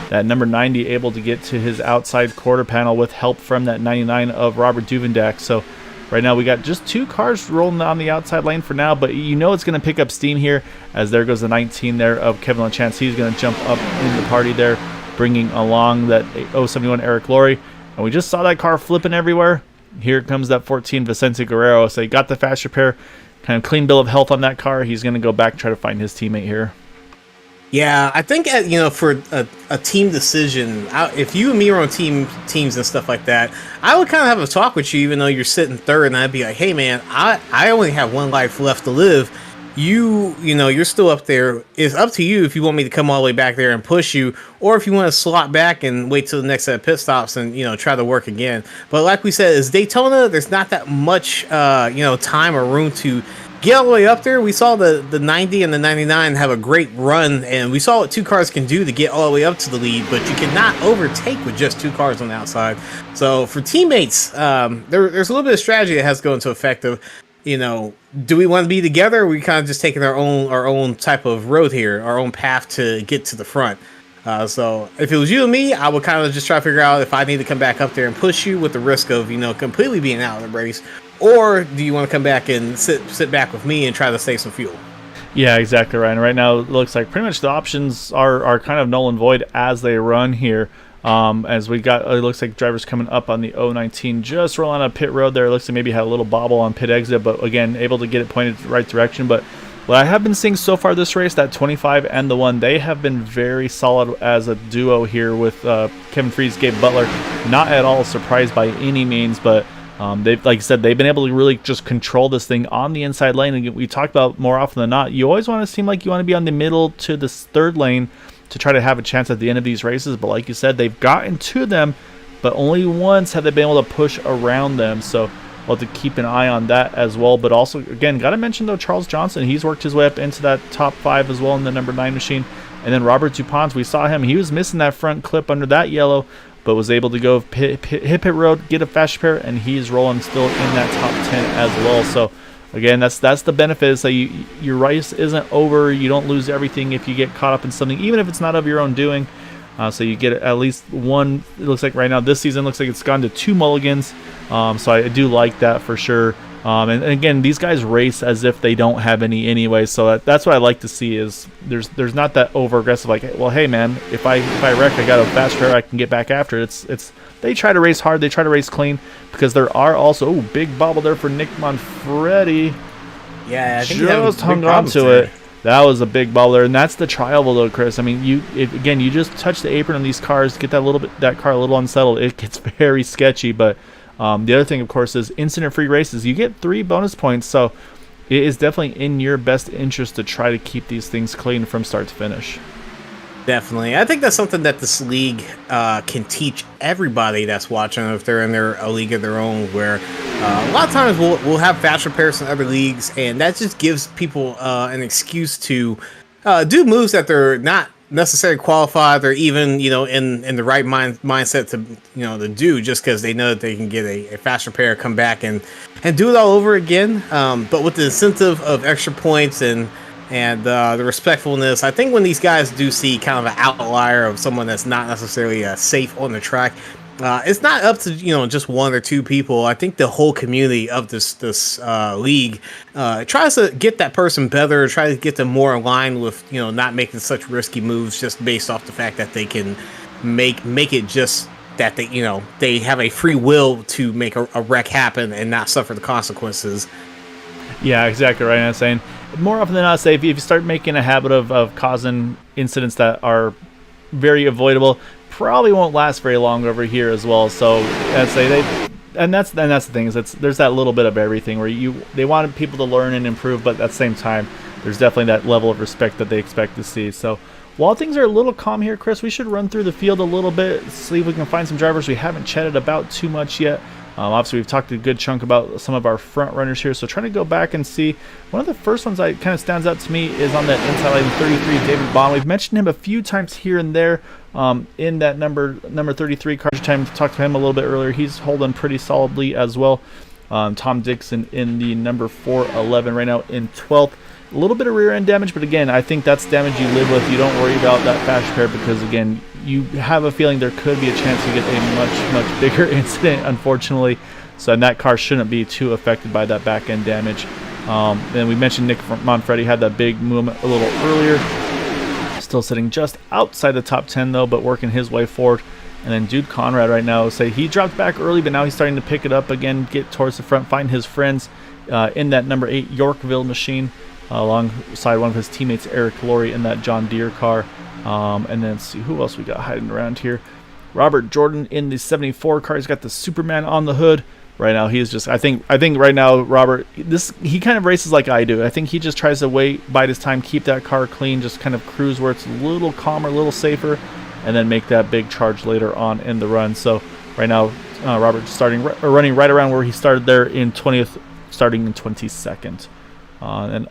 That number 90 able to get to his outside quarter panel with help from that 99 of Robert Duvendak. So right now we got just two cars rolling on the outside lane for now, but it's going to pick up steam here, as there goes the 19 there of Kevin LaChance. He's going to jump up in the party there, bringing along that 071 Eric Laurie. And we just saw that car flipping everywhere. Here comes that 14 Vicente Guerrero. So he got the fast repair, kind of clean bill of health on that car. He's going to go back and try to find his teammate here. Yeah, I think for a team decision, if you and me are on teams and stuff like that, I would kind of have a talk with you, even though you're sitting third, and I'd be like, hey man, I only have one life left to live. You're still up there. It's up to you if you want me to come all the way back there and push you, or if you want to slot back and wait till the next set of pit stops and try to work again. But like we said, it's Daytona. There's not that much time or room to get all the way up there. We saw the 90 and the 99 have a great run, and we saw what two cars can do to get all the way up to the lead, but you cannot overtake with just two cars on the outside. So for teammates, there's a little bit of strategy that has to go into effect of, do we want to be together, or are we kind of just taking our own type of road here, our own path to get to the front? So if it was you and me, I would kind of just try to figure out if I need to come back up there and push you with the risk of, completely being out of the race. Or do you want to come back and sit back with me and try to save some fuel? Yeah, exactly right. And right now it looks like pretty much the options are kind of null and void as they run here. As we got, it looks like drivers coming up on the 019, just rolling on pit road there. It looks like maybe had a little bobble on pit exit, but again, able to get it pointed the right direction. But What I have been seeing so far this race, that 25 and the 1, they have been very solid as a duo here with Kevin Freese, Gabe Butler. Not at all surprised by any means, but they've, like I said, they've been able to really just control this thing on the inside lane. And we talked about more often than not, you always want to seem like you want to be on the middle to the third lane to try to have a chance at the end of these races. But like you said, they've gotten to them, but only once have they been able to push around them. So we'll have to keep an eye on that as well. But also, again, got to mention, though, Charles Johnson. He's worked his way up into that top 5 as well in the number 9 machine. And then Robert DuPont, we saw him. He was missing that front clip under that yellow, but was able to go hit pit road, get a fast repair, and he's rolling still in that top 10 as well. So, again, that's the benefit, is that your race isn't over. You don't lose everything if you get caught up in something, even if it's not of your own doing. So you get at least one. It looks like right now this season looks like it's gone to 2 mulligans. So I do like that for sure. And again, these guys race as if they don't have any anyway. So that's what I like to see, is there's not that over aggressive, like, well, hey man, if I wreck, I got a fast repair, I can get back after it. It's they try to race hard, they try to race clean, because there are also big bobble there for Nick Manfredi. Yeah, I think just hung on to it. That was a big ball there, and that's the trial though, Chris. I mean, you just touch the apron on these cars, get that car a little unsettled. It gets very sketchy. But the other thing, of course, is incident-free races. You get 3 bonus points, so it is definitely in your best interest to try to keep these things clean from start to finish. Definitely. I think that's something that this league can teach everybody that's watching, if they're in a league of their own, where a lot of times we'll have fast repairs in other leagues, and that just gives people an excuse to do moves that they're not necessarily qualified or even, in the right mindset to do, just because they know that they can get a fast repair, come back and do it all over again. But with the incentive of extra points and the respectfulness, I think when these guys do see kind of an outlier of someone that's not necessarily safe on the track, it's not up to just 1 or 2 people. I think the whole community of this league tries to get that person better, try to get them more aligned with not making such risky moves just based off the fact that they can make it just that they have a free will to make a wreck happen and not suffer the consequences. Yeah, exactly right. I'm saying more often than not, say if you start making a habit of causing incidents that are very avoidable, probably won't last very long over here as well. So I'd say that's the thing, is there's that little bit of everything where they want people to learn and improve, but at the same time, there's definitely that level of respect that they expect to see. So while things are a little calm here, Chris, we should run through the field a little bit, see if we can find some drivers we haven't chatted about too much yet. Obviously, we've talked a good chunk about some of our front runners here, so trying to go back and see. One of the first ones that kind of stands out to me is on that inside lane 33, David Bond. We've mentioned him a few times here and there in that number 33 car time. Talked to him a little bit earlier. He's holding pretty solidly as well. Tom Dixon in the number 411 right now in 12th. A little bit of rear end damage, but again, I think that's damage you live with. You don't worry about that fast repair, because again, you have a feeling there could be a chance you get a much bigger incident, unfortunately. So, and that car shouldn't be too affected by that back end damage. Then we mentioned Nick Manfredi had that big movement a little earlier. Still sitting just outside the top 10 though, but working his way forward. And then Jude Conrad right now, he dropped back early, but now he's starting to pick it up again, get towards the front, find his friends in that number 8 Yorkville machine. Alongside one of his teammates, Eric Laurie, in that John Deere car. And then let's see who else we got hiding around here. Robert Jordan in the 74 car. He's got the Superman on the hood. Right now, he's just, I think right now, Robert, he kind of races like I do. I think he just tries to bide his time, keep that car clean, just kind of cruise where it's a little calmer, a little safer, and then make that big charge later on in the run. So right now, Robert's running right around where he started there in 20th, starting in 22nd. Trying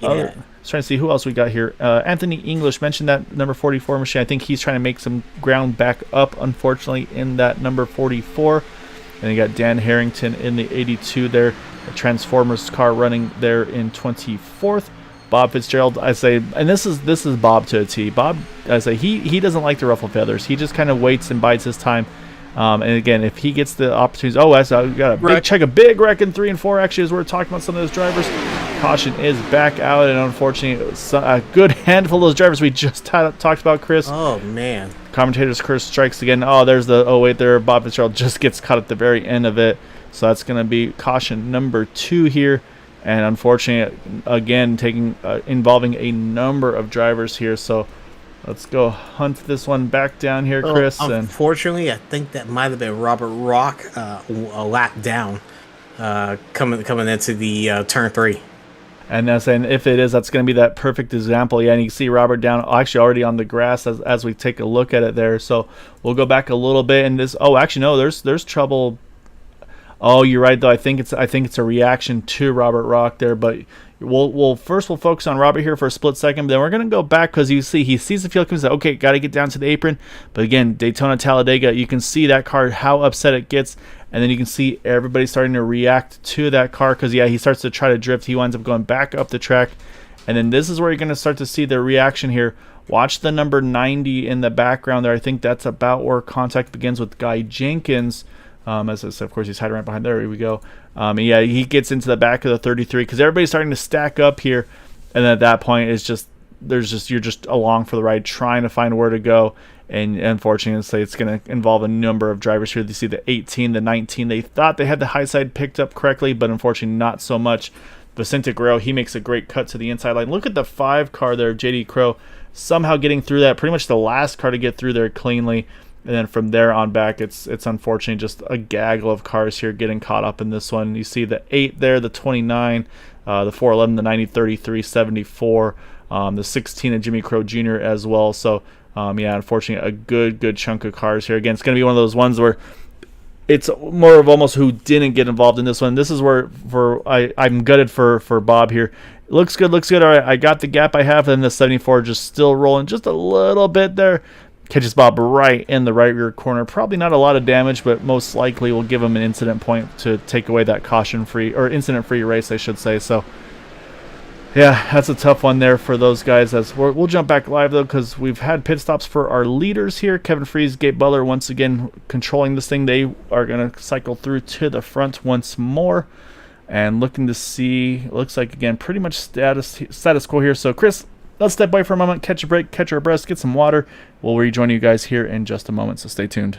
to see who else we got here. Anthony English mentioned that number 44 machine. I think he's trying to make some ground back up, unfortunately, in that number 44. And you got Dan Harrington in the 82 there. The Transformers car running there in 24th. Bob Fitzgerald, I say, and this is Bob to a T. Bob, I say, he doesn't like to ruffle feathers. He just kind of waits and bides his time. And again, if he gets the opportunities, we got a big wreck in 3 and 4. Actually, as we're talking about some of those drivers, caution is back out, and unfortunately, a good handful of those drivers we just talked about, Chris. Oh man! Commentator's curse strikes again. There. Bob Fitzgerald just gets caught at the very end of it. So that's going to be caution number 2 here. And unfortunately, again, involving a number of drivers here. So let's go hunt this one back down here, Well, Chris. And unfortunately, I think that might have been Robert Rock a lap down coming into the turn 3. And that's, and if it is, that's going to be that perfect example. Yeah, and you can see Robert down actually already on the grass as we take a look at it there. So we'll go back a little bit, and this. Oh, actually no, there's trouble. Oh, you're right though. I think it's a reaction to Robert Rock there, but we'll focus on Robert here for a split second. But then we're gonna go back because you see he sees the field comes out. Okay, got to get down to the apron. But again, Daytona Talladega, you can see that car how upset it gets. And then you can see everybody starting to react to that car because, yeah, he starts to try to drift. He winds up going back up the track. And then this is where you're going to start to see the reaction here. Watch the number 90 in the background there. I think that's about where contact begins with Guy Jenkins. As I said, of course, he's hiding right behind there. Here we go. Yeah, he gets into the back of the 33 because everybody's starting to stack up here. And then at that point, you're just along for the ride trying to find where to go. And unfortunately, it's going to involve a number of drivers here. You see the 18, the 19. They thought they had the high side picked up correctly, but unfortunately not so much. Vicente Guerrero, he makes a great cut to the inside line. Look at the 5 car there, JD Crow, somehow getting through that. Pretty much the last car to get through there cleanly. And then from there on back, it's unfortunately just a gaggle of cars here getting caught up in this one. You see the 8 there, the 29, the 411, the 90, 33, 74, the 16 of Jimmy Crow Jr. as well. So, yeah, unfortunately, a good chunk of cars here. Again, it's going to be one of those ones where it's more of almost who didn't get involved in this one. This is where I'm gutted for Bob here. Looks good. All right, I got the gap I have, and the 74 just still rolling just a little bit there. Catches Bob right in the right rear corner. Probably not a lot of damage, but most likely will give him an incident point to take away that incident-free race, I should say. So, yeah, that's a tough one there for those guys. We'll jump back live, though, because we've had pit stops for our leaders here. Kevin Freese, Gabe Butler, once again controlling this thing. They are going to cycle through to the front once more. And looking to see, looks like, again, pretty much status quo here. So, Chris, let's step away for a moment, catch a break, catch our breath, get some water. We'll rejoin you guys here in just a moment, so stay tuned.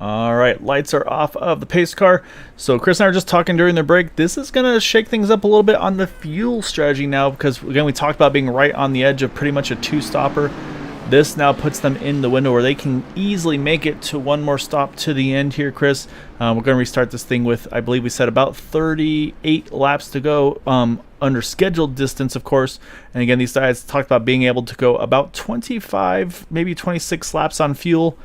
All right, lights are off of the pace car. So Chris and I were just talking during the break. This is going to shake things up a little bit on the fuel strategy now because, again, we talked about being right on the edge of pretty much a 2-stopper. This now puts them in the window where they can easily make it to one more stop to the end here, Chris. We're going to restart this thing with, I believe we said, about 38 laps to go under scheduled distance, of course. And again, these guys talked about being able to go about 25, maybe 26 laps on fuel.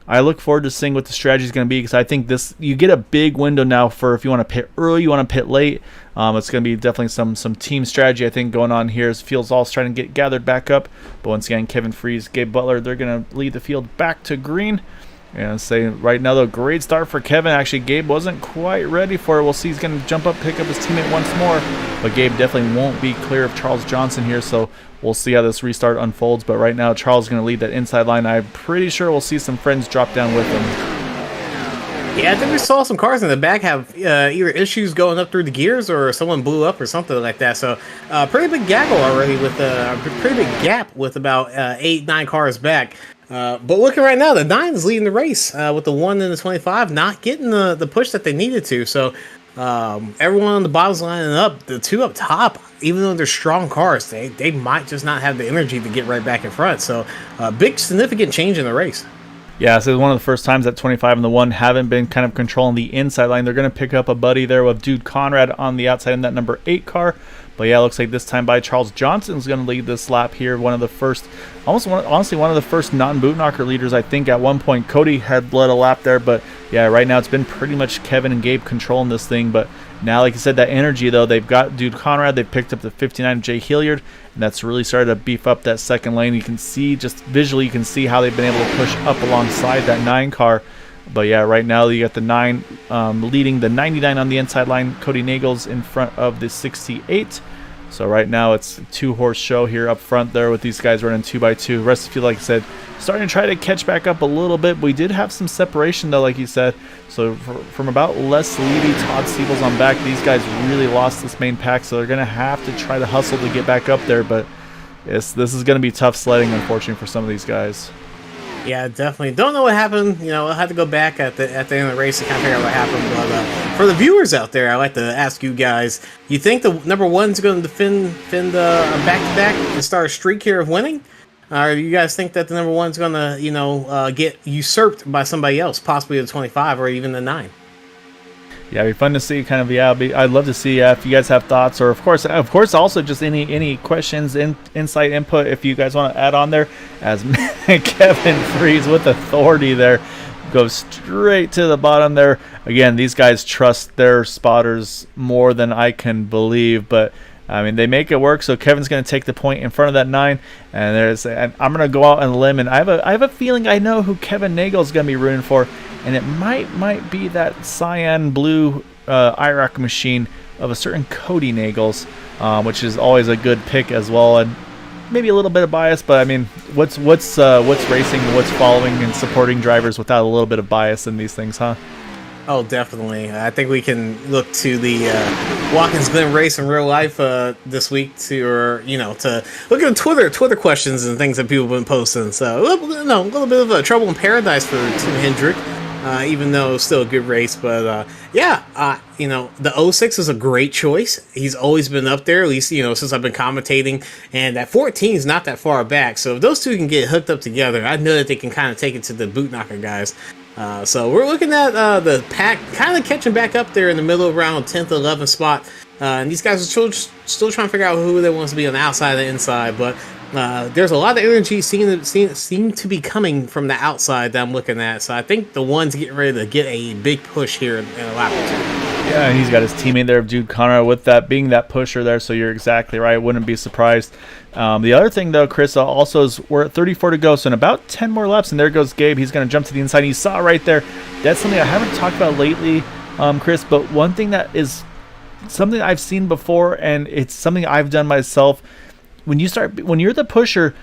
I look forward to seeing what the strategy is going to be because I think you get a big window now for if you want to pit early, you want to pit late. It's going to be definitely some team strategy, I think, going on here as field's all starting to get gathered back up. But once again, Kevin Freese, Gabe Butler, they're going to lead the field back to green. And say right now, though, great start for Kevin. Actually, Gabe wasn't quite ready for it. We'll see. He's going to jump up, pick up his teammate once more. But Gabe definitely won't be clear of Charles Johnson here. So we'll see how this restart unfolds. But right now, Charles is going to lead that inside line. I'm pretty sure we'll see some friends drop down with him. Yeah, I think we saw some cars in the back have either issues going up through the gears or someone blew up or something like that. So pretty big gaggle already with a pretty big gap with about 8-9 cars back. But looking right now, the 9 is leading the race with the 1 and the 25 not getting the push that they needed to. So everyone on the bottom's lining up. The 2 up top, even though they're strong cars, they might just not have the energy to get right back in front. So big significant change in the race. Yeah, so it's one of the first times that 25 and the 1 haven't been kind of controlling the inside line. They're going to pick up a buddy there with Dude Conrad on the outside in that number 8 car. But yeah, it looks like this time by Charles Johnson is going to lead this lap here. One of the first, honestly, one of the first non-boot knocker leaders. I think at one point Cody had led a lap there. But yeah, right now it's been pretty much Kevin and Gabe controlling this thing. But now, like I said, that energy, though, they've got Dude Conrad. They've picked up the 59 Jay Hilliard. And that's really started to beef up that second lane. You can see, just visually, you can see how they've been able to push up alongside that 9 car. But yeah, right now you got the 9 leading the 99 on the inside line. Cody Nagels in front of the 68. So right now it's a 2-horse show here up front there with these guys running 2x2. Rest of the field, like I said, starting to try to catch back up a little bit. We did have some separation though, like you said. So from about Les Levy, Todd Siebels on back, these guys really lost this main pack. So they're going to have to try to hustle to get back up there. But this is going to be tough sledding, unfortunately, for some of these guys. Yeah, definitely. Don't know what happened. You know, I'll have to go back at the end of the race to kind of figure out what happened. But for the viewers out there, I'd like to ask you guys, you think the number 1's going to defend back-to-back and start a streak here of winning? Or do you guys think that the number 1's going to, get usurped by somebody else, possibly the 25 or even the 9? Yeah, it'd be fun to see. Kind of, yeah. I'd love to see if you guys have thoughts, or of course, also just any questions, insight, input. If you guys want to add on there, as Kevin Freeze with authority there, goes straight to the bottom there. Again, these guys trust their spotters more than I can believe, but I mean, they make it work. So Kevin's going to take the point in front of that 9, and I'm going to go out on a limb, and I have a feeling I know who Kevin Nagel is going to be rooting for. And it might be that cyan blue IROC machine of a certain Cody Nagels, which is always a good pick as well, and maybe a little bit of bias. But I mean, what's racing, what's following and supporting drivers without a little bit of bias in these things, huh? Oh, definitely. I think we can look to the Watkins Glen race in real life this week to look at Twitter questions and things that people have been posting. So a little bit of a trouble in paradise for Tim Hendrick. Even though it's still a good race. But the 06 is a great choice. He's always been up there, at least, since I've been commentating. And that 14 is not that far back. So if those two can get hooked up together, I know that they can kind of take it to the boot knocker guys. So we're looking at the pack kind of catching back up there in the middle around 10th, 11th spot. And these guys are still trying to figure out who they want to be on the outside and the inside. But there's a lot of energy seem to be coming from the outside that I'm looking at. So I think the 1's getting ready to get a big push here in a lap or 2. Yeah, and he's got his teammate there, Dude Conrad, with that being that pusher there. So you're exactly right. Wouldn't be surprised. The other thing, though, Chris, also is we're at 34 to go. So in about 10 more laps, and there goes Gabe. He's going to jump to the inside. You saw right there. That's something I haven't talked about lately, Chris. But one thing that is something I've seen before, and it's something I've done myself. When you're the pusher,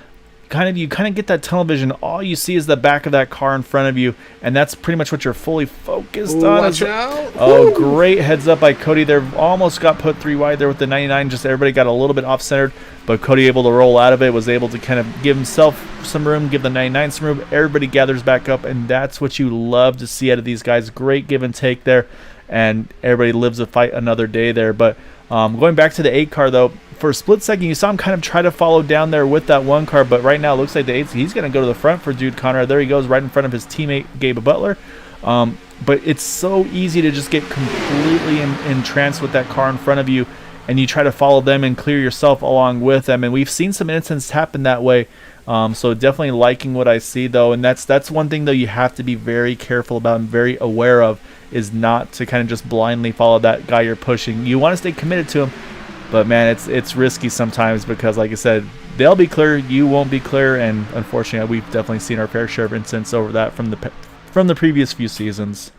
you kind of get that tunnel vision. All you see is the back of that car in front of you, and that's pretty much what you're fully focused on. Watch out. Oh, great heads up by Cody there. Almost got put 3 wide there with the 99. Just everybody got a little bit off-centered, but Cody able to roll out of it, was able to kind of give himself some room, give the 99 some room. Everybody gathers back up, and that's what you love to see out of these guys. Great give and take there, and everybody lives to fight another day there. But going back to the 8 car, though, for a split second, you saw him kind of try to follow down there with that 1 car, but right now it looks like the 8, he's going to go to the front for Dude Conrad. There he goes, right in front of his teammate, Gabe Butler. But it's so easy to just get completely entranced with that car in front of you, and you try to follow them and clear yourself along with them. And we've seen some instances happen that way. So definitely liking what I see, though. And that's one thing, though, you have to be very careful about and very aware of, is not to kind of just blindly follow that guy you're pushing. You want to stay committed to him. But, man, it's risky sometimes because, like I said, they'll be clear, you won't be clear, and unfortunately we've definitely seen our fair share of incidents over that from from the previous few seasons.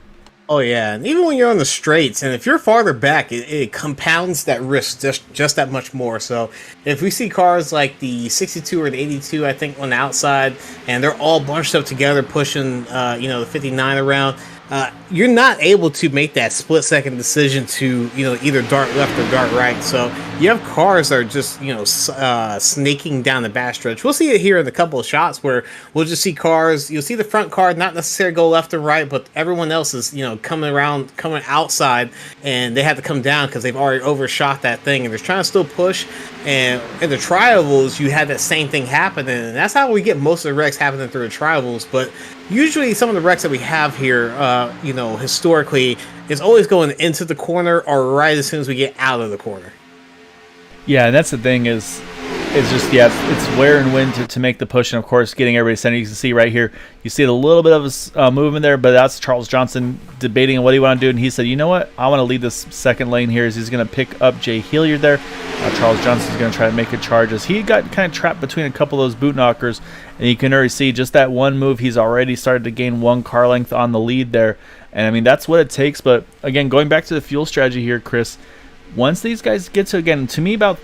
Oh yeah, and even when you're on the straights, and if you're farther back, it compounds that risk just that much more. So if we see cars like the 62 or the 82, I think on the outside, and they're all bunched up together, pushing the 59 around, you're not able to make that split-second decision to either dart left or dart right. So you have cars that are just snaking down the backstretch. We'll see it here in a couple of shots where we'll just see cars. You'll see the front car not necessarily go left or right, but everyone else is coming outside, and they have to come down because they've already overshot that thing, and they're trying to still push. And in the trials, you had that same thing happening, and that's how we get most of the wrecks happening through the trials. But usually some of the wrecks that we have here, historically, is always going into the corner or right as soon as we get out of the corner. Yeah, and that's the thing is just, it's where and when to make the push, and of course getting everybody centered. You can see right here, you see a little bit of a movement there, but that's Charles Johnson debating on what he want to do, and he said, you know what, I want to lead this second lane here. As he's going to pick up Jay Hilliard there. Charles Johnson's going to try to make a charge as he got kind of trapped between a couple of those boot knockers, and you can already see just that one move, he's already started to gain one car length on the lead there. And I mean, that's what it takes. But again, going back to the fuel strategy here, Chris, once these guys get to, again, to me, about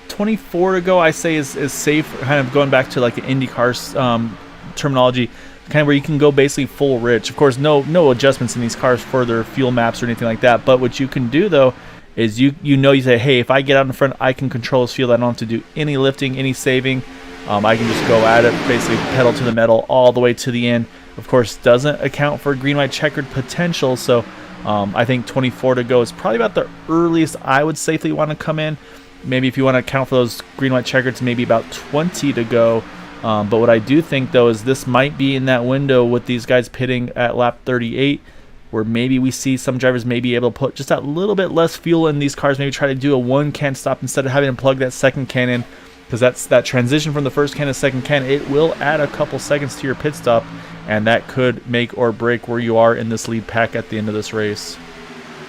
24 to go, I say is safe, kind of going back to like the IndyCar terminology, kind of where you can go basically full rich. Of course, no adjustments in these cars for their fuel maps or anything like that, but what you can do though is you say, hey, if I get out in front, I can control this field. I don't have to do any lifting, any saving. I can just go at it, basically pedal to the metal all the way to the end. Of course, doesn't account for green, white, checkered potential, so I think 24 to go is probably about the earliest I would safely want to come in. Maybe if you want to account for those green, white, checkers, maybe about 20 to go. But what I do think, though, is this might be in that window with these guys pitting at lap 38, where maybe we see some drivers may be able to put just a little bit less fuel in these cars, maybe try to do a one can stop instead of having to plug that second can in, because that's that transition from the first can to second can. It will add a couple seconds to your pit stop, and that could make or break where you are in this lead pack at the end of this race.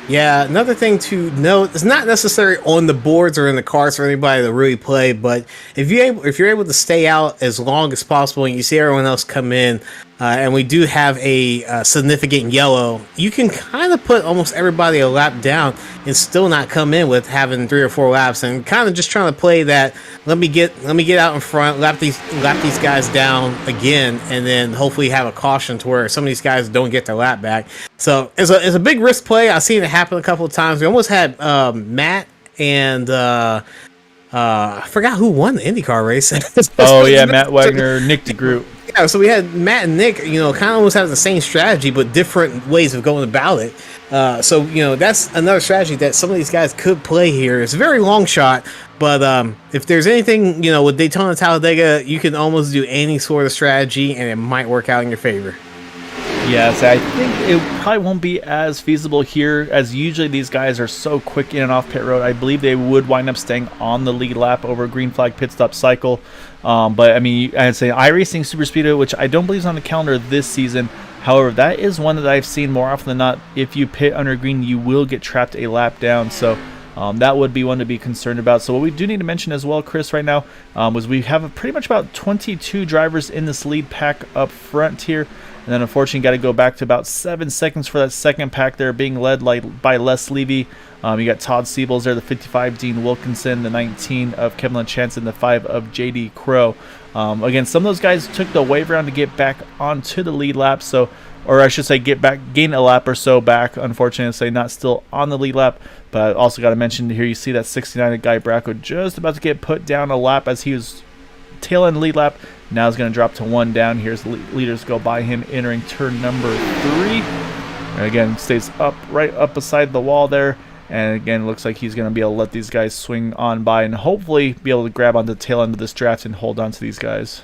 Yeah, another thing to note, it's not necessarily on the boards or in the cars for anybody to really play, but if you're able to stay out as long as possible and you see everyone else come in, and we do have a significant yellow, you can kind of put almost everybody a lap down and still not come in with having 3 or 4 laps, and kind of just trying to play that, let me get out in front, lap these guys down again, and then hopefully have a caution to where some of these guys don't get their lap back. So it's a big risk play. I've seen it happen a couple of times. We almost had Matt and I forgot who won the IndyCar race. Oh yeah, Matt Wagner, Nick DeGroot. Yeah, so we had Matt and Nick, kind of almost have the same strategy, but different ways of going about it. So that's another strategy that some of these guys could play here. It's a very long shot, but if there's anything, with Daytona Talladega, you can almost do any sort of strategy, and it might work out in your favor. Yes, I think it probably won't be as feasible here, as usually these guys are so quick in and off pit road. I believe they would wind up staying on the lead lap over a green flag pit stop cycle. But I mean, I'd say iRacing Super Speedway, which I don't believe is on the calendar this season. However, that is one that I've seen more often than not. If you pit under green, you will get trapped a lap down. So that would be one to be concerned about. So what we do need to mention as well, Chris, right now, was we have pretty much about 22 drivers in this lead pack up front here. And then unfortunately got to go back to about 7 seconds for that second pack there, being led by Les Levy. You got Todd Siebels there, the 55 Dean Wilkinson, the 19 of Kevin LaChance, and the 5 of J.D. Crow. Again, some of those guys took the wave round to get back onto the lead lap, so, or I should say gain a lap or so back. Unfortunately, not still on the lead lap. But also got to mention here, you see that 69 of Guy Bracco just about to get put down a lap as he was tail end lead lap. Now it's going to drop to 1 down here as the leaders go by him entering turn number 3. And again, stays right up beside the wall there. And again, looks like he's going to be able to let these guys swing on by and hopefully be able to grab on the tail end of this draft and hold on to these guys.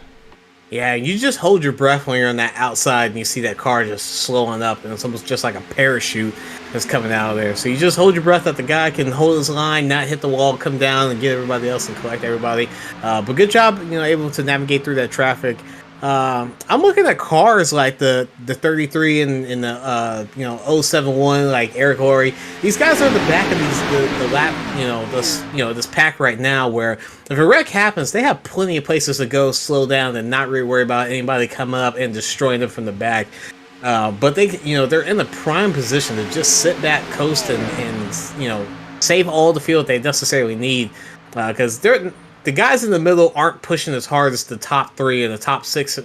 Yeah, you just hold your breath when you're on that outside and you see that car just slowing up, and it's almost just like a parachute that's coming out of there. So you just hold your breath that the guy can hold his line, not hit the wall, come down and get everybody else and collect everybody. But good job, able to navigate through that traffic. I'm looking at cars like the 33 and the 071, like Eric Horry. These guys are at the back of the lap, this pack right now, where if a wreck happens, they have plenty of places to go, slow down, and not really worry about anybody coming up and destroying them from the back. But they're in the prime position to just sit back, coast, and save all the field they necessarily need, because the guys in the middle aren't pushing as hard as the top three and the top six.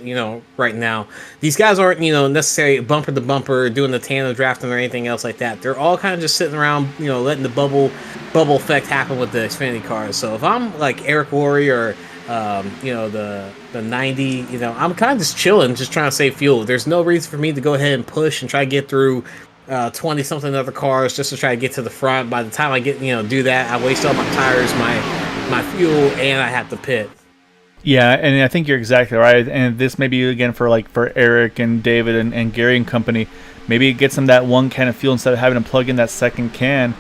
Right now, these guys aren't necessarily bumper to bumper doing the tandem drafting or anything else like that. They're all kind of just sitting around, letting the bubble effect happen with the Xfinity cars. So if I'm like Eric Worre or the 90, I'm kind of just chilling, just trying to save fuel. There's no reason for me to go ahead and push and try to get through 20 something other cars just to try to get to the front. By the time I get do that, I waste all my tires, my fuel, and I have to pit. Yeah, and I think you're exactly right. And this may be again for Eric and David and Gary and company. Maybe it gets them that one can of fuel instead of having to plug in that second can.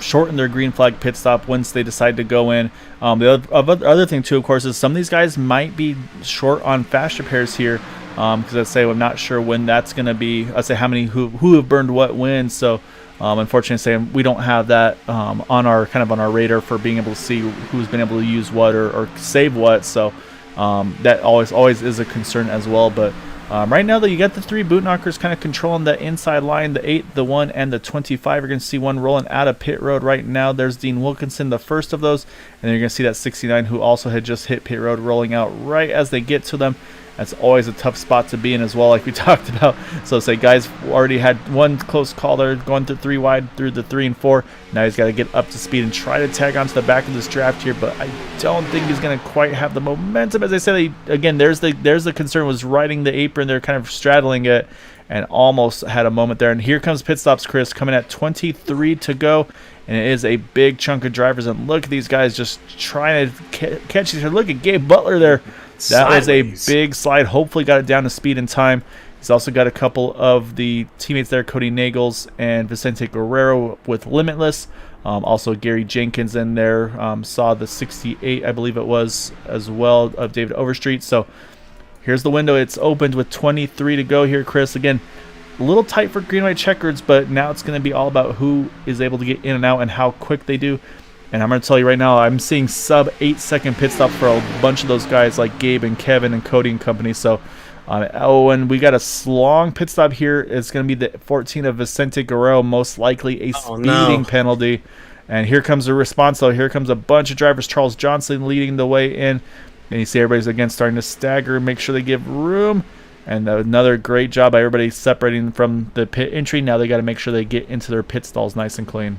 Shorten their green flag pit stop once they decide to go in. The other thing too, of course, is some of these guys might be short on fast repairs here. Because I say I'm not sure when that's going to be. I say how many who have burned what when. So unfortunately, we don't have that on our radar for being able to see who's been able to use what or save what. So that always is a concern as well. But right now, though, you got the three boot knockers kind of controlling the inside line, the 8, the 1, and the 25. You're going to see one rolling out of pit road right now. There's Dean Wilkinson, the first of those. And then you're going to see that 69 who also had just hit pit road rolling out right as they get to them. That's always a tough spot to be in as well, like we talked about. So say guys already had one close call there going through 3 wide through the 3 and 4. Now he's got to get up to speed and try to tag onto the back of this draft here, but I don't think he's going to quite have the momentum. As I said, again, there's the concern was riding the apron. They're kind of straddling it and almost had a moment there. And here comes pit stops, Chris, coming at 23 to go. And it is a big chunk of drivers. And look at these guys just trying to catch each other. Look at Gabe Butler there. That was a big slide. Hopefully got it down to speed and time. He's also got a couple of the teammates there, Cody Nagels and Vicente Guerrero with Limitless. Also Gary Jenkins in there. Saw the 68, I believe it was, as well, of David Overstreet. So here's the window. It's opened with 23 to go here, Chris. Again, a little tight for green white checkers, but now it's going to be all about who is able to get in and out and how quick they do. And I'm going to tell you right now, I'm seeing sub 8-second pit stops for a bunch of those guys like Gabe and Kevin and Cody and company. So, and we got a long pit stop here. It's going to be the 14 of Vicente Guerrero, most likely a speeding penalty. And here comes the response, though. Here comes a bunch of drivers. Charles Johnson leading the way in. And you see everybody's again starting to stagger, make sure they give room. And another great job by everybody separating from the pit entry. Now they got to make sure they get into their pit stalls nice and clean.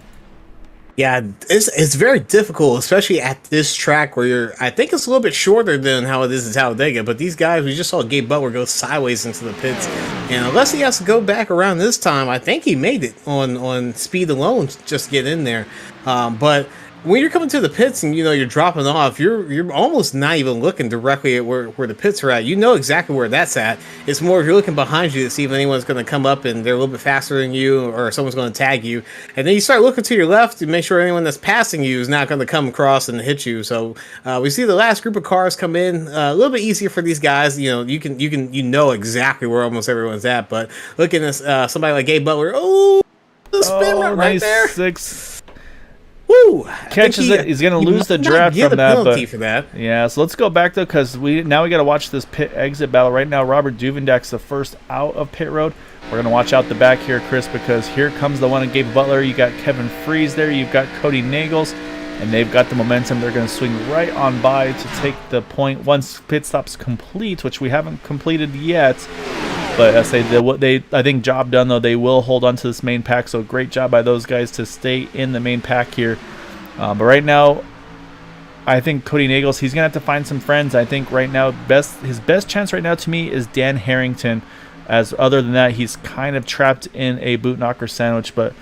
Yeah, it's very difficult, especially at this track where I think it's a little bit shorter than how it is in Talladega, but these guys, we just saw Gabe Butler go sideways into the pits, and unless he has to go back around this time, I think he made it on speed alone just to get in there. But when you're coming to the pits and you're dropping off, you're almost not even looking directly at where the pits are at. You know exactly where that's at. It's more if you're looking behind you to see if anyone's going to come up and they're a little bit faster than you, or someone's going to tag you. And then you start looking to your left to make sure anyone that's passing you is not going to come across and hit you. So we see the last group of cars come in. A little bit easier for these guys. You know exactly where almost everyone's at. But looking at somebody like Gabe Butler, the spin right nice there. 6. Woo! Catches it. He's going to lose the draft from that. For that. Yeah, so let's go back, though, because we got to watch this pit exit battle. Right now, Robert Duvendak's the first out of pit road. We're going to watch out the back here, Chris, because here comes the one of Gabe Butler. You got Kevin Freeze there. You've got Cody Nagels, and they've got the momentum. They're going to swing right on by to take the point once pit stop's complete, which we haven't completed yet. But I say I think job done, though. They will hold on to this main pack, so great job by those guys to stay in the main pack here. But right now, I think Cody Nagels, he's going to have to find some friends. I think right now, his best chance right now to me is Dan Harrington. As other than that, he's kind of trapped in a boot knocker sandwich. But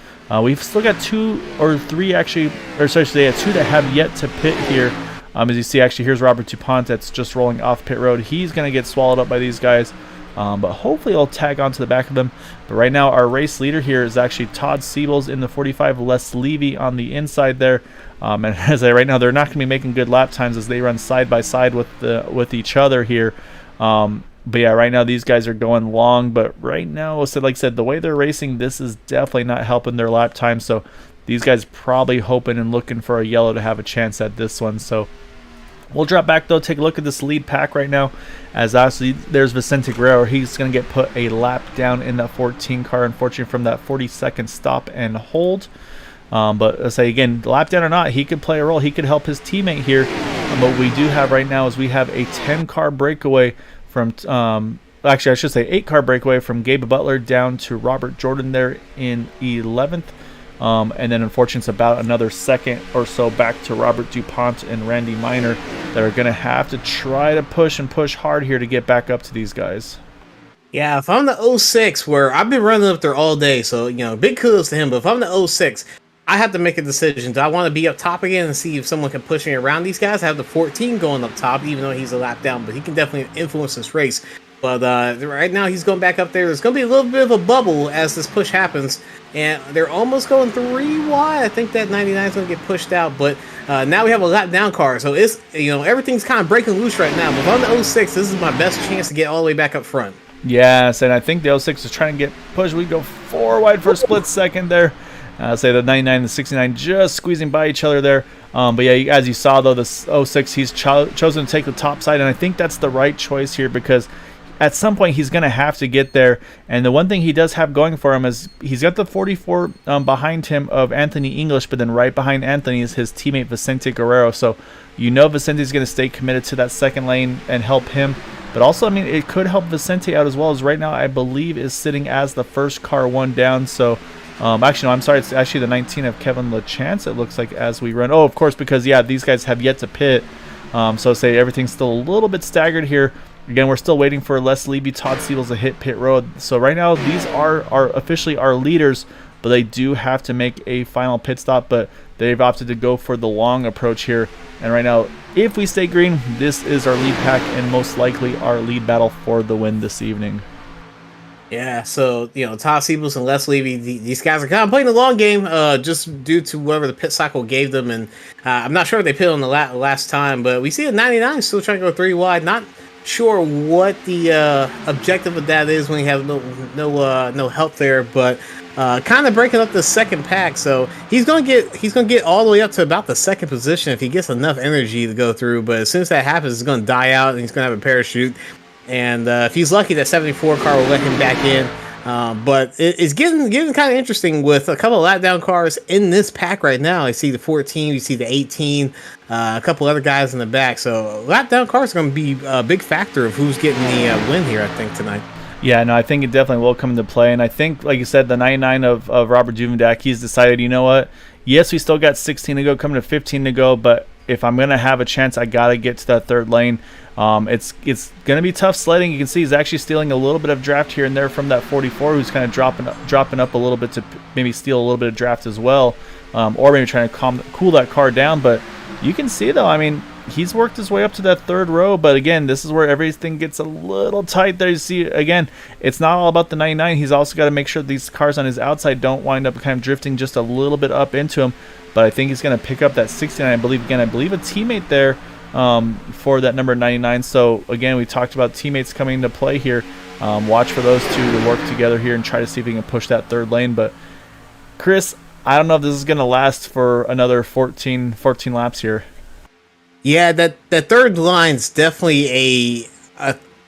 we've still got 2 or 3 actually, or sorry, two that have yet to pit here. As you see, actually, here's Robert DuPont that's just rolling off pit road. He's going to get swallowed up by these guys. But hopefully he'll tag onto the back of them. But right now our race leader here is actually Todd Siebels in the 45, Les Levy on the inside there. And as right now they're not going to be making good lap times as they run side by side with each other here. But yeah, right now these guys are going long. But right now, like I said, the way they're racing, this is definitely not helping their lap time. So these guys probably hoping and looking for a yellow to have a chance at this one. So We'll drop back though, take a look at this lead pack right now. As obviously there's Vicente Guerrero. He's going to get put a lap down in that 14 car, unfortunately, from that 40-second stop and hold. But let's say again, lap down or not, he could play a role. He could help his teammate here. What we do have right now is we have a 10-car breakaway from, actually I should say 8-car breakaway from Gabe Butler down to Robert Jordan there in 11th. And then unfortunately it's about another second or so back to Robert DuPont and Randy Minor that are going to have to try to push hard here to get back up to these guys. Yeah, if I'm the 06, where I've been running up there all day, so, you know, big kudos to him, but if I'm the 06, I have to make a decision. Do I want to be up top again and see if someone can push me around these guys? I have the 14 going up top, even though he's a lap down, but he can definitely influence this race. But right now he's going back up there. There's going to be a little bit of a bubble as this push happens, and they're almost going 3 wide. I think that 99 is going to get pushed out, but now we have a lap down car, so it's, you know, everything's kind of breaking loose right now. But if I'm the 06, this is my best chance to get all the way back up front. Yes, and I think the 06 is trying to get pushed. We go 4 wide for a split second there. Say the 99 and the 69 just squeezing by each other there. But yeah, as you saw though, the 06, he's chosen to take the top side, and I think that's the right choice here because at some point he's going to have to get there. And the one thing he does have going for him is he's got the 44 behind him of Anthony English, but then right behind Anthony is his teammate Vicente Guerrero. So you know Vicente's going to stay committed to that second lane and help him. But also, I mean, it could help Vicente out as well, as right now I believe is sitting as the first car one down. So actually, no, I'm sorry, it's actually the 19 of Kevin LaChance, it looks like, as we run. Oh, of course, because, yeah, these guys have yet to pit. So say everything's still a little bit staggered here. Again, we're still waiting for Les Levy, Todd Siebels to hit pit road. So right now, these are officially our leaders, but they do have to make a final pit stop. But they've opted to go for the long approach here. And right now, if we stay green, this is our lead pack and most likely our lead battle for the win this evening. Yeah, so, you know, Todd Siebels and Les Levy, these guys are kind of playing the long game just due to whatever the pit cycle gave them. And I'm not sure if they pit on the last time, but we see a 99 still trying to go 3 wide. Not sure what the objective of that is when you have no help there, but kind of breaking up the second pack. So he's gonna get all the way up to about the second position if he gets enough energy to go through. But as soon as that happens, it's gonna die out and he's gonna have a parachute. And if he's lucky, that 74 car will let him back in. But it's getting kind of interesting with a couple of lap down cars in this pack right now. I see the 14, you see the 18, a couple other guys in the back. So lap down cars are going to be a big factor of who's getting the win here, I think, tonight. Yeah, no, I think it definitely will come into play. And I think, like you said, the 99 of Robert Juvendak, he's decided, you know what? Yes, we still got 16 to go, coming to 15 to go, but if I'm going to have a chance, I got to get to that third lane. It's going to be tough sledding. You can see he's actually stealing a little bit of draft here and there from that 44, who's kind of dropping up a little bit to maybe steal a little bit of draft as well, or maybe trying to cool that car down. But you can see, though, I mean, he's worked his way up to that third row, but again, this is where everything gets a little tight there. You see, again, it's not all about the 99. He's also got to make sure these cars on his outside don't wind up kind of drifting just a little bit up into him. But I think he's going to pick up that 69. I believe a teammate there for that number 99. So again, we talked about teammates coming into play here. Watch for those two to work together here and try to see if we can push that third lane. But Chris, I don't know if this is going to last for another 14 laps here. Yeah, that third line's definitely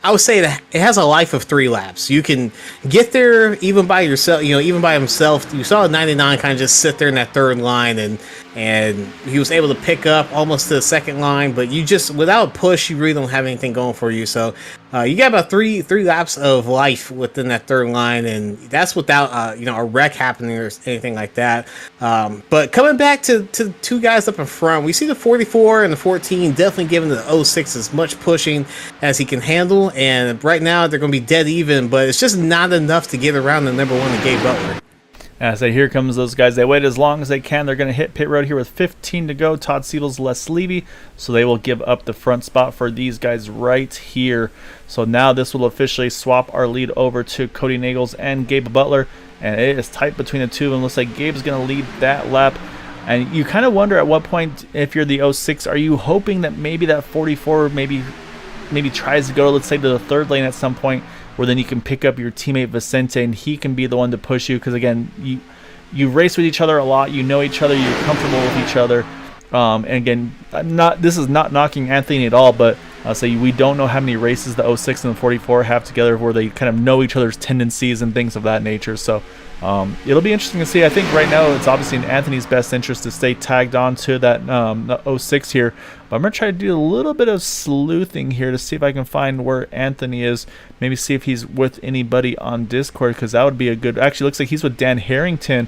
I would say that it has a life of 3 laps. You can get there even by yourself, even by himself. You saw 99 kind of just sit there in that third line, and he was able to pick up almost to the second line, but you just, without push, you really don't have anything going for you. So you got about three laps of life within that third line, and that's without a wreck happening or anything like that. But coming back to 2 guys up in front, we see the 44 and the 14 definitely giving the 06 as much pushing as he can handle, and right now they're going to be dead even, but it's just not enough to get around the number 1 that Gabe Butler. As here comes those guys. They wait as long as they can. They're going to hit pit road here with 15 to go. Todd Siebels, Les Levy. So they will give up the front spot for these guys right here. So now this will officially swap our lead over to Cody Nagels and Gabe Butler. And it is tight between the two. And looks like Gabe's going to lead that lap. And you kind of wonder at what point, if you're the 06, are you hoping that maybe that 44 maybe tries to go, let's say, to the third lane at some point, where then you can pick up your teammate Vicente and he can be the one to push you, because again, you race with each other a lot, you know each other, you're comfortable with each other. And again, this is not knocking Anthony at all, but so we don't know how many races the 06 and the 44 have together where they kind of know each other's tendencies and things of that nature. So it'll be interesting to see. I think right now it's obviously in Anthony's best interest to stay tagged on to that the 06 here. But I'm going to try to do a little bit of sleuthing here to see if I can find where Anthony is. Maybe see if he's with anybody on Discord, because that would be a good... Actually, looks like he's with Dan Harrington.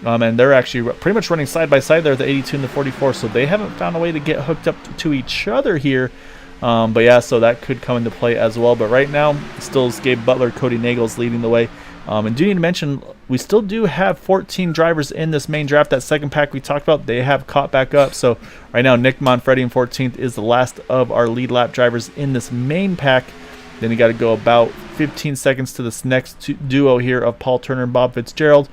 And they're actually pretty much running side by side there, the 82 and the 44. So they haven't found a way to get hooked up to each other here. But yeah, so that could come into play as well. But right now, still is Gabe Butler, Cody Nagels leading the way. And do need to mention, we still do have 14 drivers in this main draft. That second pack we talked about, they have caught back up. So right now, Nick Manfredi in 14th is the last of our lead lap drivers in this main pack. Then you got to go about 15 seconds to this next duo here of Paul Turner and Bob Fitzgerald.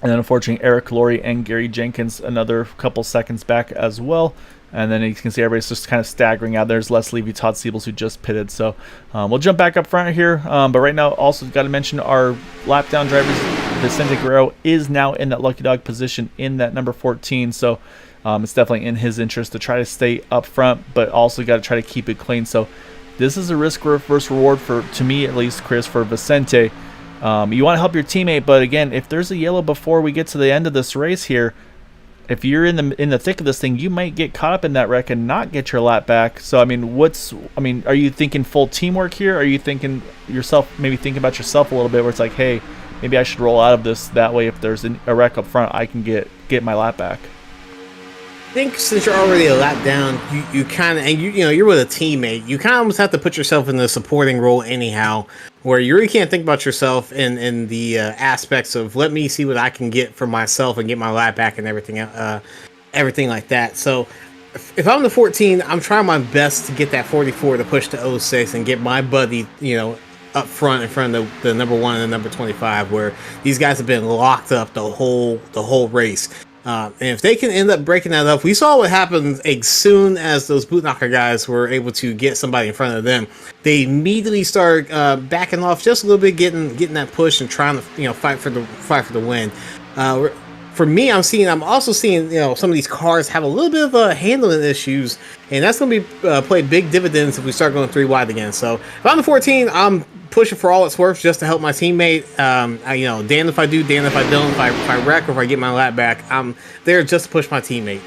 And then unfortunately, Eric Laurie and Gary Jenkins another couple seconds back as well. And then you can see everybody's just kind of staggering out. There's Les Levy, Todd Siebels, who just pitted. So we'll jump back up front here. But right now, also got to mention our lap down drivers. Vicente Guerrero is now in that lucky dog position in that number 14. So it's definitely in his interest to try to stay up front, but also got to try to keep it clean. So this is a risk versus reward to me at least, Chris, for Vicente. You want to help your teammate, but again, if there's a yellow before we get to the end of this race here, if you're in the thick of this thing, you might get caught up in that wreck and not get your lap back. So I mean, are you thinking full teamwork here? Are you thinking thinking about yourself a little bit, where it's like, hey, maybe I should roll out of this, that way if there's a wreck up front, I can get my lap back? I think since you're already a lap down, you kind of, and you're with a teammate, you kind of almost have to put yourself in the supporting role anyhow, where you really can't think about yourself in the aspects of, let me see what I can get for myself and get my lap back and everything like that. So if I'm the 14, I'm trying my best to get that 44 to push to 06 and get my buddy, up front in front of the number 1 and the number 25, where these guys have been locked up the whole race. And if they can end up breaking that up, we saw what happened as soon as those boot knocker guys were able to get somebody in front of them. They immediately started backing off just a little bit, getting that push and trying to fight for the win. For me, I'm also seeing some of these cars have a little bit of handling issues, and that's going to be play big dividends if we start going 3 wide again. So if I'm the 14, I'm pushing for all it's worth just to help my teammate. Damn if I do, damn if I don't. If I wreck or if I get my lap back, I'm there just to push my teammate.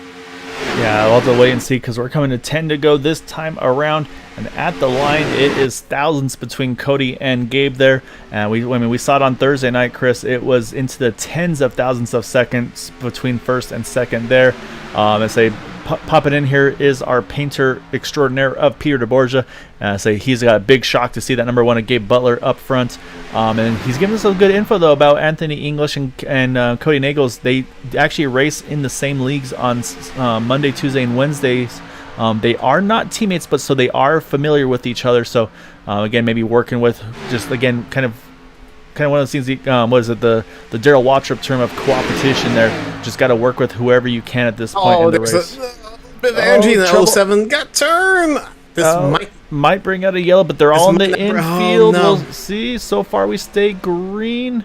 Yeah, we'll have to wait and see, because we're coming to 10 to go this time around. And at the line, it is thousands between Cody and Gabe there. And we saw it on Thursday night, Chris. It was into the tens of thousands of seconds between first and second there. As they pop it in here is our painter extraordinaire of Peter DeBorgia. He's got a big shock to see that number 1 of Gabe Butler up front. And he's giving us some good info, though, about Anthony English and Cody Nagels. They actually race in the same leagues on Monday, Tuesday, and Wednesdays. They are not teammates, but so they are familiar with each other. So again, maybe working with just, again, kind of one of those things. What is it, the Darrell Waltrip term of co-opetition there? Just got to work with whoever you can at this point in the race. A bit of energy in the 07 got turned. This might bring out a yellow, but they're all in the infield. No. We'll see. So far, we stay green,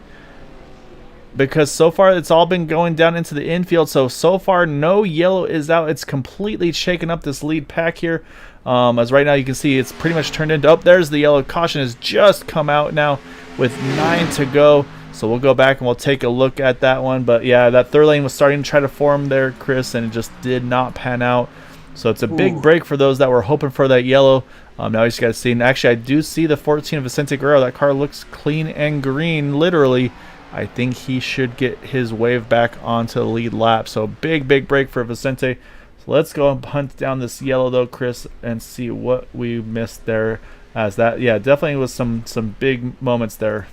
because so far it's all been going down into the infield. So far, no yellow is out. It's completely shaken up this lead pack here. As right now you can see, it's pretty much turned into, there's the yellow. Caution has just come out now with 9 to go. So we'll go back and we'll take a look at that one. But yeah, that third lane was starting to try to form there, Chris, and it just did not pan out. So it's a big break for those that were hoping for that yellow. Now you just got to see. And actually, I do see the 14 of Vicente Guerrero. That car looks clean and green, literally. I think he should get his wave back onto the lead lap. So big break for Vicente. So let's go and hunt down this yellow, though, Chris, and see what we missed there. As that, yeah, definitely was some big moments there.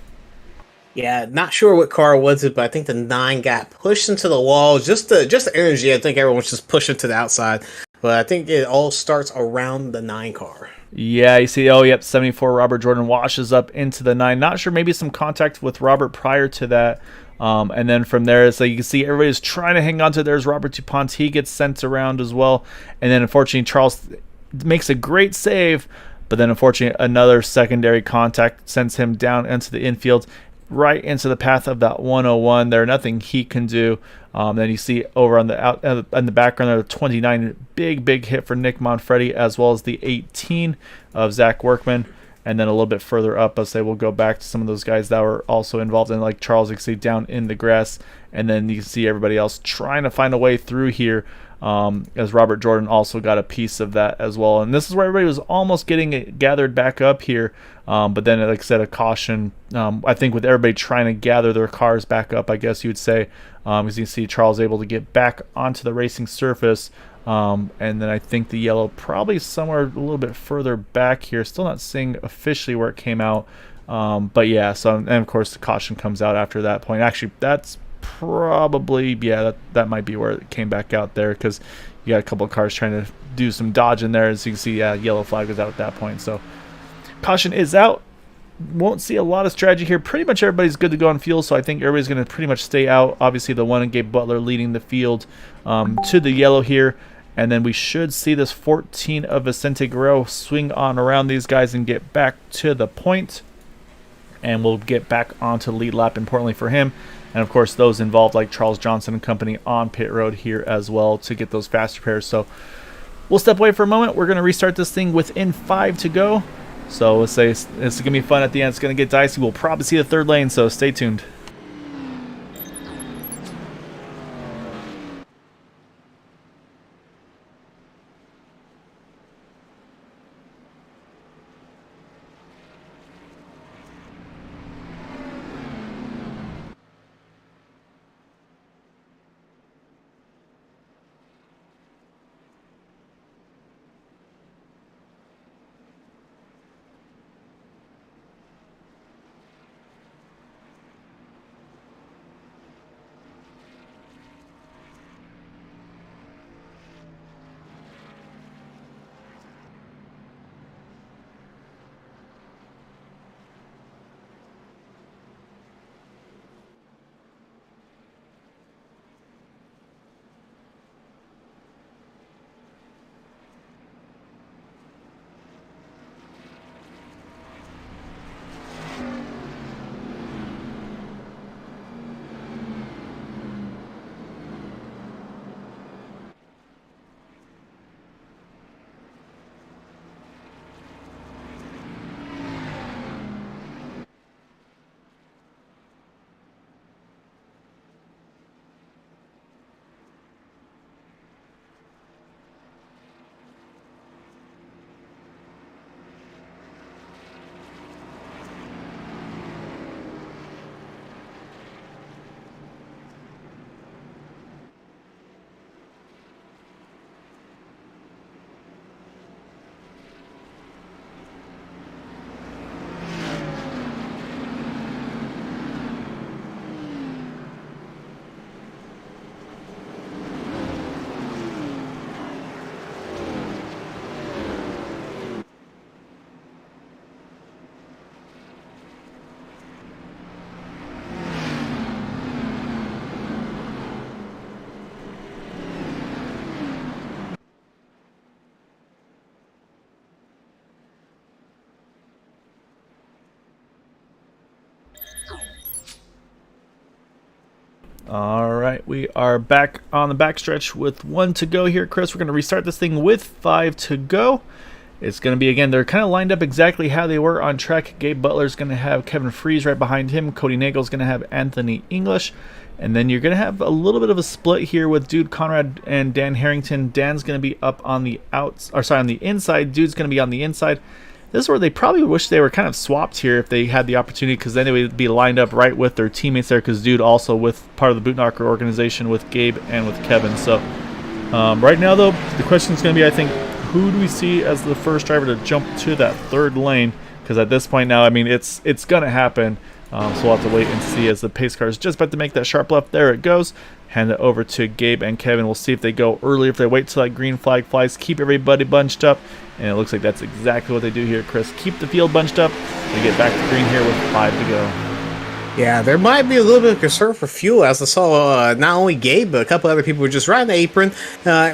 Yeah, not sure what car was it, but I think the 9 got pushed into the wall. Just the energy. I think everyone's just pushing to the outside. But I think it all starts around the 9 car. Yeah, you see, 74 Robert Jordan washes up into the 9. Not sure, maybe some contact with Robert prior to that. And then from there, so you can see everybody's trying to hang on to. There's Robert Dupont. He gets sent around as well. And then, unfortunately, Charles makes a great save. But then, unfortunately, another secondary contact sends him down into the infield. right into the path of that 101 there. Nothing he can do. Then you see over on the in the background there, the 29 big hit for Nick Manfredi, as well as the 18 of Zach Workman. And then a little bit further up, I'll say we'll go back to some of those guys that were also involved in, like Charles, you can see down in the grass. And then you can see everybody else trying to find a way through here, as Robert Jordan also got a piece of that as well. And this is where everybody was almost getting it gathered back up here. But then, like I said, a caution, I think with everybody trying to gather their cars back up, I guess you would say, as you can see, Charles able to get back onto the racing surface. And then I think the yellow probably somewhere a little bit further back here. Still not seeing officially where it came out. But yeah, so, and of course the caution comes out after that point. Actually, that's probably, yeah, that might be where it came back out there, because you got a couple of cars trying to do some dodge in there. As you can see, yeah, yellow flag was out at that point. So caution is out. Won't see a lot of strategy here. Pretty much everybody's good to go on fuel, so I think everybody's going to pretty much stay out. Obviously, the one and Gabe Butler leading the field to the yellow here. And then we should see this 14 of Vicente Guerrero swing on around these guys and get back to the point. And we'll get back onto the lead lap, importantly for him. And, of course, those involved like Charles Johnson and company on pit road here as well to get those fast repairs. So we'll step away for a moment. We're going to restart this thing within 5 to go. So let's say it's going to be fun at the end. It's going to get dicey. We'll probably see the third lane, so stay tuned. All right, we are back on the backstretch with 1 to go here, Chris. We're going to restart this thing with 5 to go. It's going to be, again, they're kind of lined up exactly how they were on track. Gabe Butler's going to have Kevin Freeze right behind him. Cody Nagel's going to have Anthony English. And then you're going to have a little bit of a split here with Dude Conrad and Dan Harrington. Dan's going to be up on the on the inside. Dude's going to be on the inside. This is where they probably wish they were kind of swapped here if they had the opportunity, because then they would be lined up right with their teammates there, because Dude also with part of the Bootknocker organization with Gabe and with Kevin. So right now, though, the question is going to be, I think, who do we see as the first driver to jump to that third lane? Because at this point now, I mean, it's going to happen. So we'll have to wait and see as the pace car is just about to make that sharp left. There it goes. Hand it over to Gabe and Kevin. We'll see if they go early, if they wait till that green flag flies, keep everybody bunched up. And it looks like that's exactly what they do here, Chris. Keep the field bunched up. They get back to green here with 5 to go. Yeah, there might be a little bit of concern for fuel, as I saw not only Gabe, but a couple other people were just riding the apron,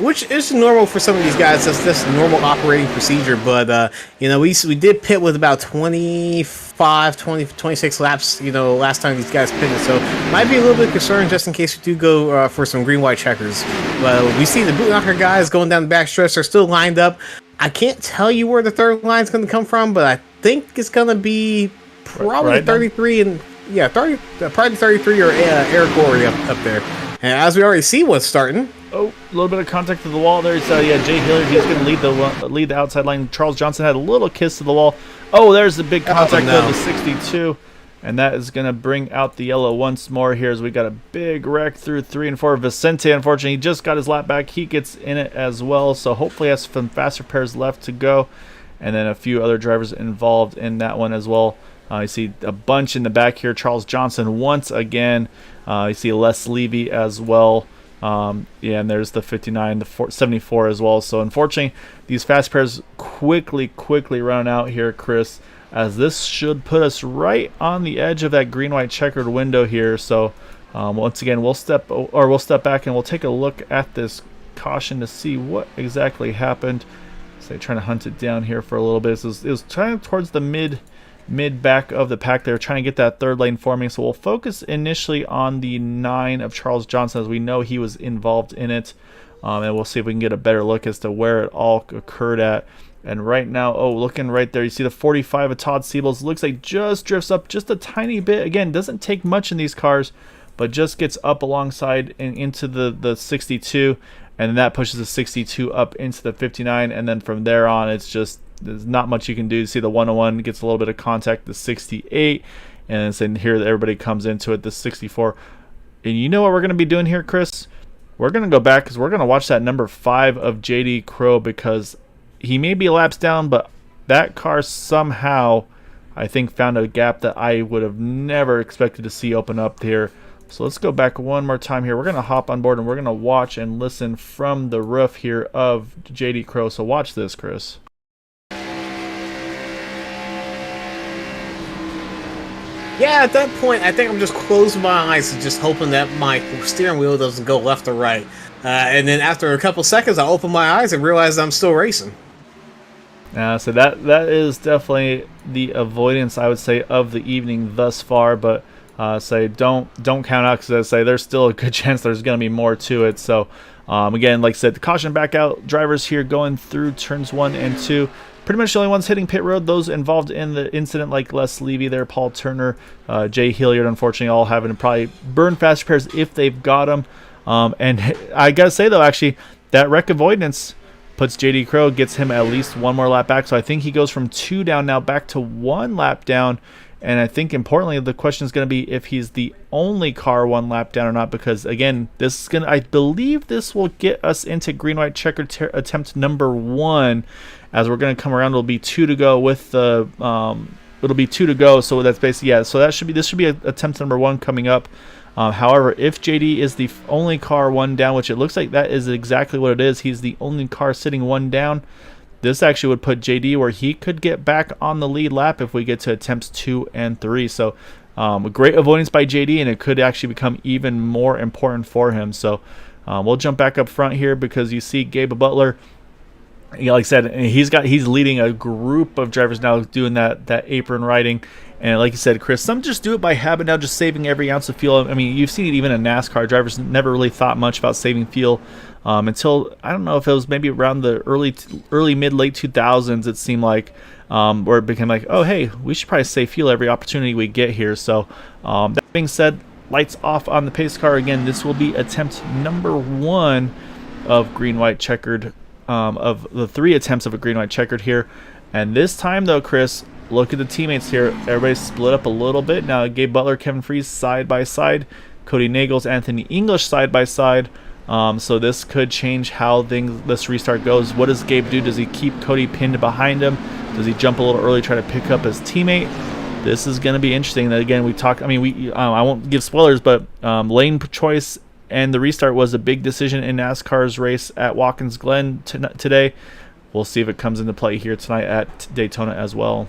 which is normal for some of these guys. That's just normal operating procedure. But, you know, we did pit with about 25 25, 20, 26 laps, last time these guys pitted. So might be a little bit concerned just in case we do go for some green-white checkers. But we see the boot knocker guys going down the backstretch. They're still lined up. I can't tell you where the third line's going to come from, but I think it's going to be probably right 33 and probably 33 or Eric Gorey up there. And as we already see what's starting. Oh, a little bit of contact to the wall there. So Jay Hilliard, he's going to lead the outside line. Charles Johnson had a little kiss to the wall. Oh, there's the big contact of the 62. And that is going to bring out the yellow once more here as we got a big wreck through 3 and 4. Vicente, unfortunately, he just got his lap back. He gets in it as well. So hopefully has some fast repairs left to go. And then a few other drivers involved in that one as well. You see a bunch in the back here. Charles Johnson once again. You see Les Levy as well. And there's the 59, the 74 as well. So unfortunately, these fast pairs quickly run out here, Chris, as this should put us right on the edge of that green-white checkered window here. So once again, we'll step back and we'll take a look at this caution to see what exactly happened. So trying to hunt it down here for a little bit. It was trying towards the mid back of the pack there, trying to get that third lane for me. So we'll focus initially on the 9 of Charles Johnson, as we know he was involved in it, and we'll see if we can get a better look as to where it all occurred at. And right now, looking right there, you see the 45 of Todd Siebels. Looks like just drifts up just a tiny bit. Again, doesn't take much in these cars, but just gets up alongside and into the 62, and then that pushes the 62 up into the 59, and then from there on, there's not much you can do. You see the 101 gets a little bit of contact, the 68, and then here everybody comes into it, the 64. And you know what we're going to be doing here, Chris? We're going to go back because we're going to watch that number 5 of JD Crow, because he may be laps down, but that car somehow, I think, found a gap that I would have never expected to see open up here. So let's go back one more time here. We're going to hop on board and we're going to watch and listen from the roof here of JD Crow. So watch this, Chris. Yeah, at that point, I think I'm just closing my eyes and just hoping that my steering wheel doesn't go left or right. And then after a couple seconds, I open my eyes and realize I'm still racing. So that is definitely the avoidance, I would say, of the evening thus far. But say don't count out, because I say there's still a good chance there's going to be more to it. So again, like I said, the caution back out drivers here going through turns 1 and 2. Pretty much the only ones hitting pit road, those involved in the incident, like Les Levy there, Paul Turner, Jay Hilliard, unfortunately, all having to probably burn fast repairs if they've got them. And I gotta say though, actually, that wreck avoidance puts JD Crow, gets him at least one more lap back. So I think he goes from 2 down now back to 1 lap down. And I think importantly, the question is going to be if he's the only car 1 lap down or not, because again, this is going to, I believe this will get us into green-white checkered attempt number 1. As we're going to come around, it'll be 2 to go with the, it'll be 2 to go. So that's basically, yeah, so this should be attempt number 1 coming up. However, if JD is the only car 1 down, which it looks like that is exactly what it is, he's the only car sitting 1 down. This actually would put JD where he could get back on the lead lap if we get to attempts 2 and 3. So a great avoidance by JD, and it could actually become even more important for him. So we'll jump back up front here, because you see Gabe Butler, like I said, he's leading a group of drivers now doing that apron riding. And like you said, Chris, some just do it by habit now, just saving every ounce of fuel. I mean, you've seen it even in NASCAR. Drivers never really thought much about saving fuel until, I don't know if it was maybe around the early mid late 2000s, it seemed like, where it became like, oh hey, we should probably save fuel every opportunity we get here. So that being said, lights off on the pace car again. This will be attempt number 1 of green-white checkered, of the 3 attempts of a green-white checkered here. And this time though, Chris, look at the teammates here. Everybody's split up a little bit. Now Gabe Butler, Kevin Freese side by side. Cody Nagels, Anthony English side by side. So this could change how this restart goes. What does Gabe do? Does he keep Cody pinned behind him? Does he jump a little early, try to pick up his teammate? This is going to be interesting. Again, I won't give spoilers, but lane choice and the restart was a big decision in NASCAR's race at Watkins Glen today. We'll see if it comes into play here tonight at Daytona as well.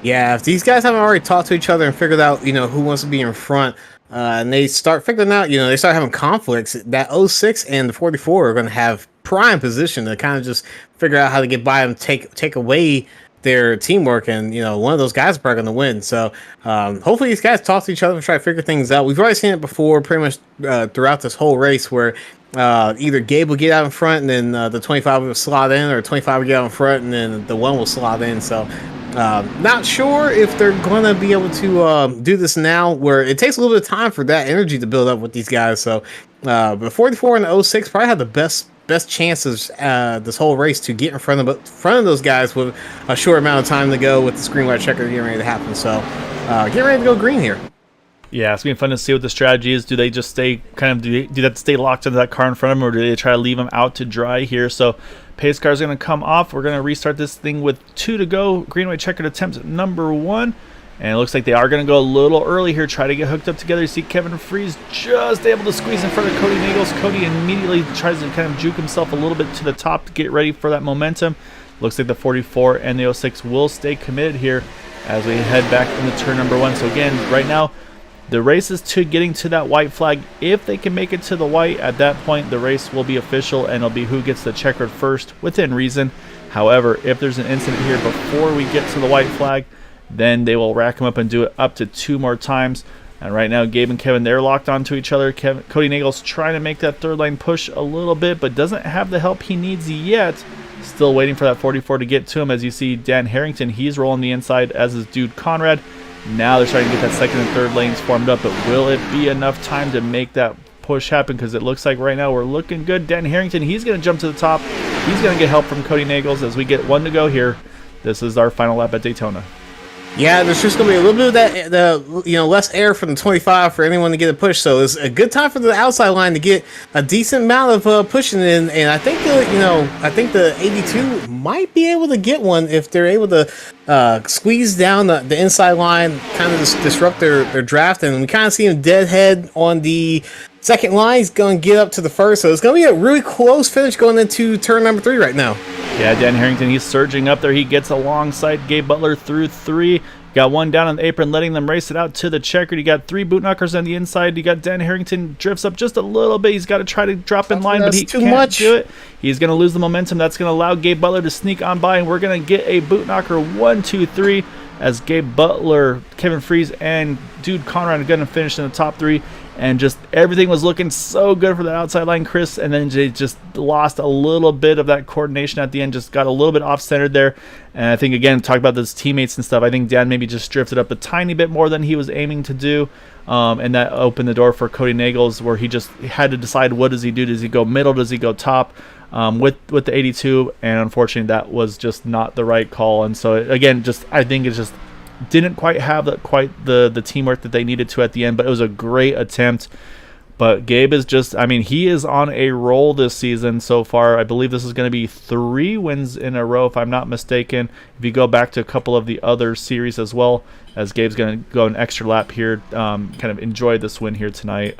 Yeah, if these guys haven't already talked to each other and figured out, who wants to be in front, and they start figuring out, they start having conflicts, that 06 and the 44 are going to have prime position to kind of just figure out how to get by them, take away their teamwork, and one of those guys is probably going to win. So hopefully these guys talk to each other and try to figure things out. We've already seen it before, pretty much throughout this whole race, where either Gabe will get out in front and then the 25 will slot in, or 25 will get out in front and then the 1 will slot in. So not sure if they're going to be able to do this now, where it takes a little bit of time for that energy to build up with these guys. So the 44 and the 06 probably have the best chances this whole race to get in front of those guys with a short amount of time to go, with the green white checker getting ready to happen. So get ready to go green here. Yeah, it's going to be fun to see what the strategy is. Do they just stay do they have to stay locked into that car in front of them, or do they try to leave them out to dry here? So pace car is going to come off. We're going to restart this thing with 2 to go. Green white checkered attempt number 1. And it looks like they are going to go a little early here, try to get hooked up together. You see Kevin Freeze just able to squeeze in front of Cody Nagels. Cody immediately tries to kind of juke himself a little bit to the top to get ready for that momentum. Looks like the 44 and the 06 will stay committed here as we head back into turn number 1. So again, right now, the race is to getting to that white flag. If they can make it to the white, at that point, the race will be official, and it'll be who gets the checkered first within reason. However, if there's an incident here before we get to the white flag, then they will rack them up and do it up to 2 more times. And right now, Gabe and Kevin, they're locked onto each other. Cody Nagels trying to make that third line push a little bit, but doesn't have the help he needs yet. Still waiting for that 44 to get to him. As you see, Dan Harrington, he's rolling the inside, as his dude Conrad. Now they're starting to get that second and third lanes formed up, but will it be enough time to make that push happen? Because it looks like right now we're looking good. Dan Harrington, he's going to jump to the top. He's going to get help from Cody Nagels as we get 1 to go here. This is our final lap at Daytona. Yeah, there's just going to be a little bit of that, less air from the 25 for anyone to get a push. So it's a good time for the outside line to get a decent amount of pushing in. And I think the 82 might be able to get one if they're able to squeeze down the inside line, kind of disrupt their draft. And we kind of see him deadhead on the second line. He's going to get up to the first. So it's going to be a really close finish going into turn number 3 right now. Yeah, Dan Harrington, he's surging up there. He gets alongside Gabe Butler through 3. Got 1 down on the apron, letting them race it out to the checkered. You got 3 boot knockers on the inside. You got Dan Harrington drifts up just a little bit. He's got to try to drop in line, but he can't do it. He's going to lose the momentum. That's going to allow Gabe Butler to sneak on by, and we're going to get a boot knocker 1, 2, 3 as Gabe Butler, Kevin Freeze, and dude Conrad are going to finish in the top 3. And just everything was looking so good for that outside line, Chris. And then they just lost a little bit of that coordination at the end. Just got a little bit off-centered there. And I think, again, talk about those teammates and stuff. I think Dan maybe just drifted up a tiny bit more than he was aiming to do. And that opened the door for Cody Nagels, where he just had to decide, what does he do? Does he go middle? Does he go top? With the 82? And unfortunately, that was just not the right call. And so, again, I think it's just didn't quite have the teamwork that they needed to at the end, but it was a great attempt. But Gabe is he is on a roll this season so far. I believe this is going to be 3 wins in a row, if I'm not mistaken. If you go back to a couple of the other series as well, as Gabe's going to go an extra lap here, kind of enjoy this win here tonight.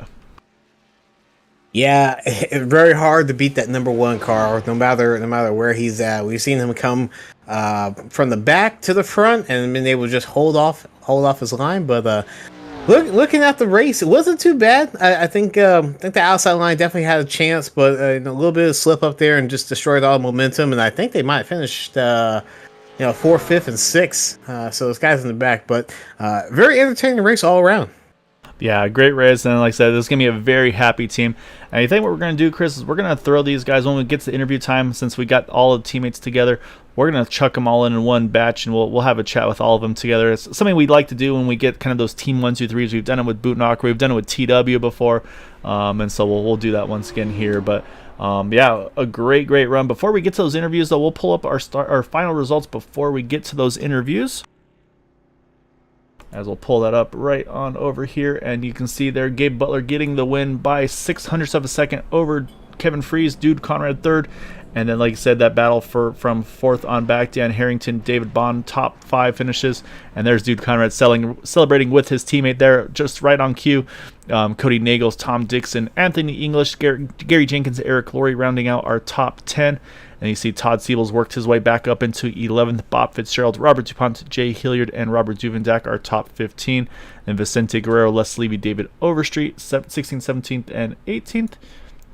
Yeah, very hard to beat that number 1 car, no matter where he's at. We've seen him come from the back to the front and been able to just hold off his line. But looking at the race, it wasn't too bad. I think the outside line definitely had a chance, but a little bit of slip up there and just destroyed all the momentum. And I think they might have finished 4th, 5th, and 6th. So those guys in the back, but very entertaining race all around. Yeah, great race, and like I said, this is going to be a very happy team. And I think what we're going to do, Chris, is we're going to throw these guys when we get to the interview time, since we got all the teammates together. We're going to chuck them all in one batch, and we'll have a chat with all of them together. It's something we like to do when we get kind of those team 1, 2, 3s. We've done it with Boot Knocker, we've done it with TW before, and so we'll do that once again here. But yeah, a great run. Before we get to those interviews, though, we'll pull up our final results before we get to those interviews. As we'll pull that up right on over here, and you can see there Gabe Butler getting the win by 600ths of a second over Kevin Freeze, dude Conrad 3rd, and then like I said, that battle from 4th on back, Dan Harrington, David Bond, top 5 finishes, and there's dude Conrad celebrating with his teammate there, just right on cue. Cody Nagels, Tom Dixon, Anthony English, Gary Jenkins, Eric Laurie rounding out our top 10. And you see Todd Siebel's worked his way back up into 11th. Bob Fitzgerald, Robert DuPont, Jay Hilliard, and Robert Duvendak are top 15. And Vicente Guerrero, Les Levy, David Overstreet, 16th, 17th, and 18th.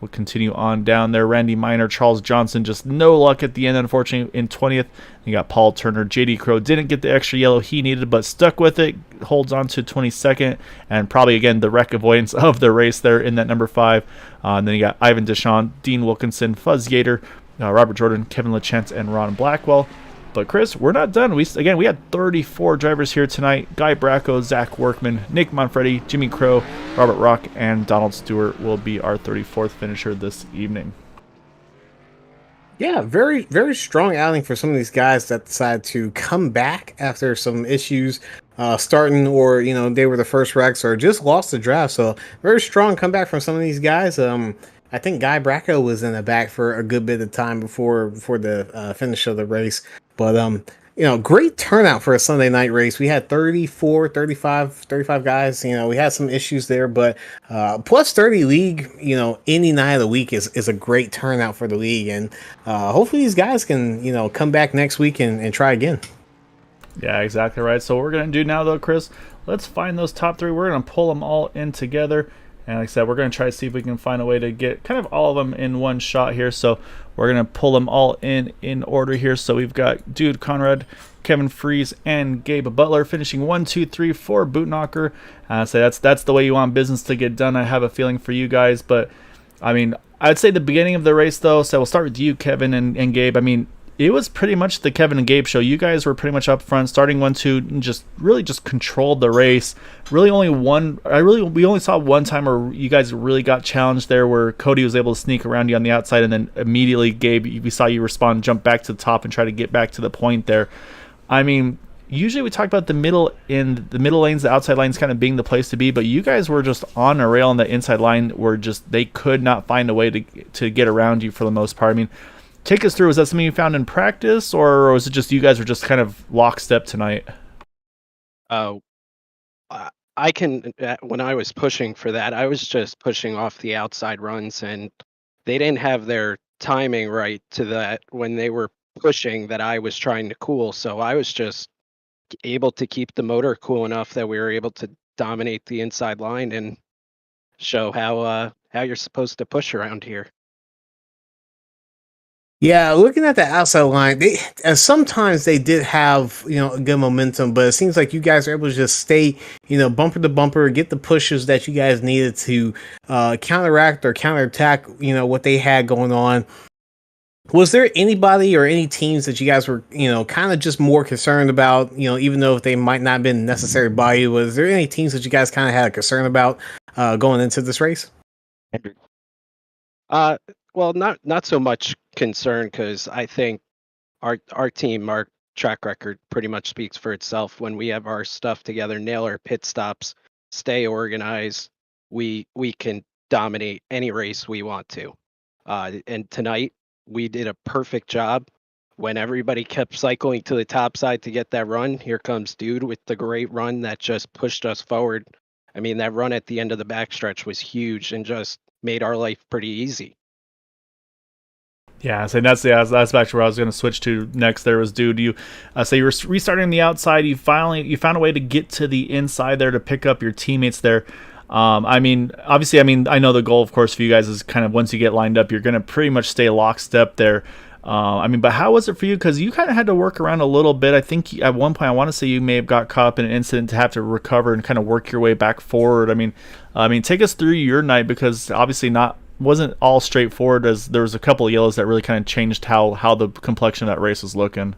We'll continue on down there. Randy Minor, Charles Johnson, just no luck at the end, unfortunately, in 20th. You got Paul Turner. JD Crow didn't get the extra yellow he needed, but stuck with it. Holds on to 22nd, and probably, again, the wreck avoidance of the race there in that number 5. And then you got Ivan Deschamps, Dean Wilkinson, Fuzz Yater, Robert Jordan, Kevin LaChance, and Ron Blackwell. But Chris, we're not done. We had 34 drivers here tonight. Guy Bracco, Zach Workman, Nick Manfredi, Jimmy Crow, Robert Rock, and Donald Stewart will be our 34th finisher this evening. Yeah, very, very strong outing for some of these guys that decided to come back after some issues starting, or they were the first wrecks or just lost the draft. So very strong comeback from some of these guys. I think Guy Bracco was in the back for a good bit of time before the finish of the race. But great turnout for a Sunday night race. We had 35 guys. We had some issues there, but plus 30 league, any night of the week is a great turnout for the league. And hopefully these guys can, come back next week and try again. Yeah, exactly right. So what we're going to do now, though, Chris, let's find those top 3. We're going to pull them all in together. And like I said, we're going to try to see if we can find a way to get kind of all of them in one shot here. So we're going to pull them all in order here. So we've got Dude Conrad, Kevin Fries, and Gabe Butler finishing 1, 2, 3, 4 boot knocker. So that's the way you want business to get done. I have a feeling for you guys. But, I mean, I'd say the beginning of the race, though, so we'll start with you, Kevin and Gabe. I mean, it was pretty much the Kevin and Gabe show. You guys were pretty much up front, starting 1-2, and just controlled the race. Really, we only saw one time where you guys really got challenged there, where Cody was able to sneak around you on the outside, and then immediately Gabe, we saw you respond, jump back to the top, and try to get back to the point there. I mean, usually we talk about the middle lanes, the outside lanes kind of being the place to be, but you guys were just on a rail on the inside line, where they could not find a way to get around you for the most part. I mean, take us through. Was that something you found in practice, or was it just you guys were just kind of lockstep tonight? I can, when I was pushing for that, I was just pushing off the outside runs, and they didn't have their timing right to that when they were pushing that I was trying to cool. So I was just able to keep the motor cool enough that we were able to dominate the inside line and show how you're supposed to push around here. Yeah, looking at the outside line, sometimes they did have a good momentum, but it seems like you guys are able to just stay bumper to bumper, get the pushes that you guys needed to counteract or counterattack what they had going on. Was there anybody or any teams that you guys were kind of just more concerned about, even though they might not have been necessary by you? Was there any teams that you guys kind of had a concern about going into this race? Well, not so much concern, because I think our team, our track record pretty much speaks for itself. When we have our stuff together, nail our pit stops, stay organized, we can dominate any race we want to. And tonight we did a perfect job. When everybody kept cycling to the top side to get that run, here comes Dude with the great run that just pushed us forward. I mean, that run at the end of the backstretch was huge and just made our life pretty easy. Yeah, so that's actually where I was going to switch to next. There was Dude. You so you were restarting the outside. You found a way to get to the inside there to pick up your teammates there. I mean, obviously, I know the goal, of course, for you guys is kind of once you get lined up, you're going to pretty much stay lockstep there. But how was it for you? Because you kind of had to work around a little bit. I think at one point, I want to say you may have got caught up in an incident to have to recover and kind of work your way back forward. I mean, take us through your night, because obviously wasn't all straightforward, as there was a couple of yellows that really kind of changed how the complexion of that race was looking.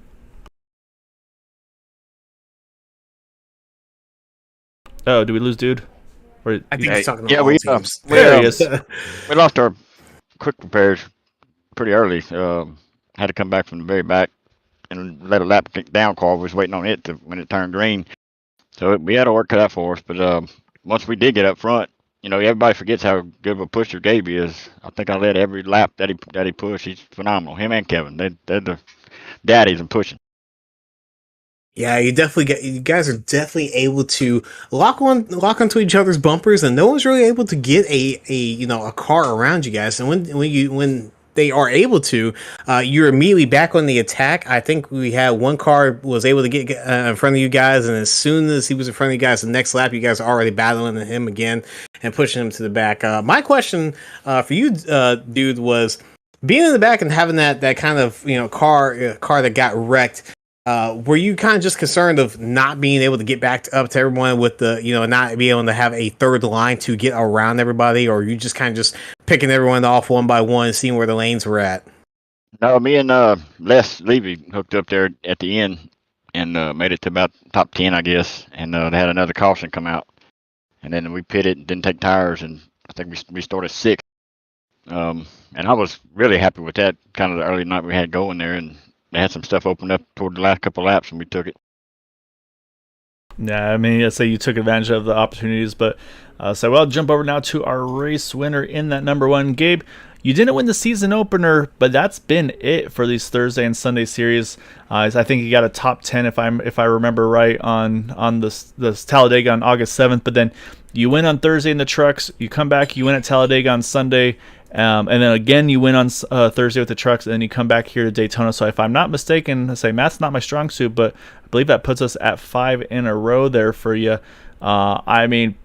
Oh, did we lose Dude? I think he's talking yeah, about we there he is. we lost our quick repairs pretty early. Had to come back from the very back and let a lap down call. We was waiting on it when it turned green. So we had to work cut out for us. But once we did get up front, everybody forgets how good of a pusher Gabe is. I think I led every lap that he pushed. He's phenomenal. Him and Kevin, they're the daddies in pushing. Yeah, you guys are definitely able to lock onto each other's bumpers, and no one's really able to get a car around you guys. And when they are able to, you're immediately back on the attack. I think we had one car was able to get in front of you guys, and as soon as he was in front of you guys, the next lap, you guys are already battling him again and pushing him to the back. My question for you, dude, was being in the back and having that kind of car that got wrecked. Were you kind of just concerned of not being able to get back up to everyone with the, not being able to have a third line to get around everybody, or you just kind of just picking everyone off one by one, seeing where the lanes were at? No, me and Les Levy hooked up there at the end and made it to about top 10, I guess, and they had another caution come out. And then we pitted and didn't take tires, and I think we started 6th. And I was really happy with that, kind of the early night we had going there, and they had some stuff opened up toward the last couple of laps, and we took it. Yeah, I mean, I'd say you took advantage of the opportunities, but so I'll jump over now to our race winner in that number 1. Gabe, you didn't win the season opener, but that's been it for these Thursday and Sunday series. I think you got a top 10 if I remember right on this Talladega on August 7th, but then you win on Thursday in the trucks, you come back, you win at Talladega on Sunday, and then again you win on Thursday with the trucks, and then you come back here to Daytona. So if I'm not mistaken, I say math's not my strong suit, but I believe that puts us at 5 in a row there for you. I mean,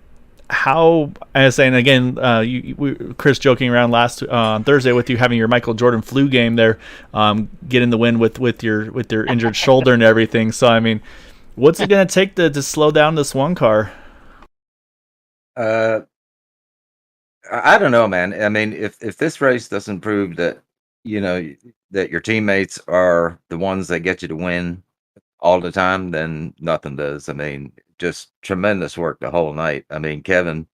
how, as saying again, Chris joking around last on Thursday with you having your Michael Jordan flu game there, getting the win with your injured shoulder and everything. So I mean, what's it going to take to slow down this one car? I don't know, man. I mean, if this race doesn't prove that that your teammates are the ones that get you to win all the time, then nothing does. I mean, just tremendous work the whole night. I mean, Kevin,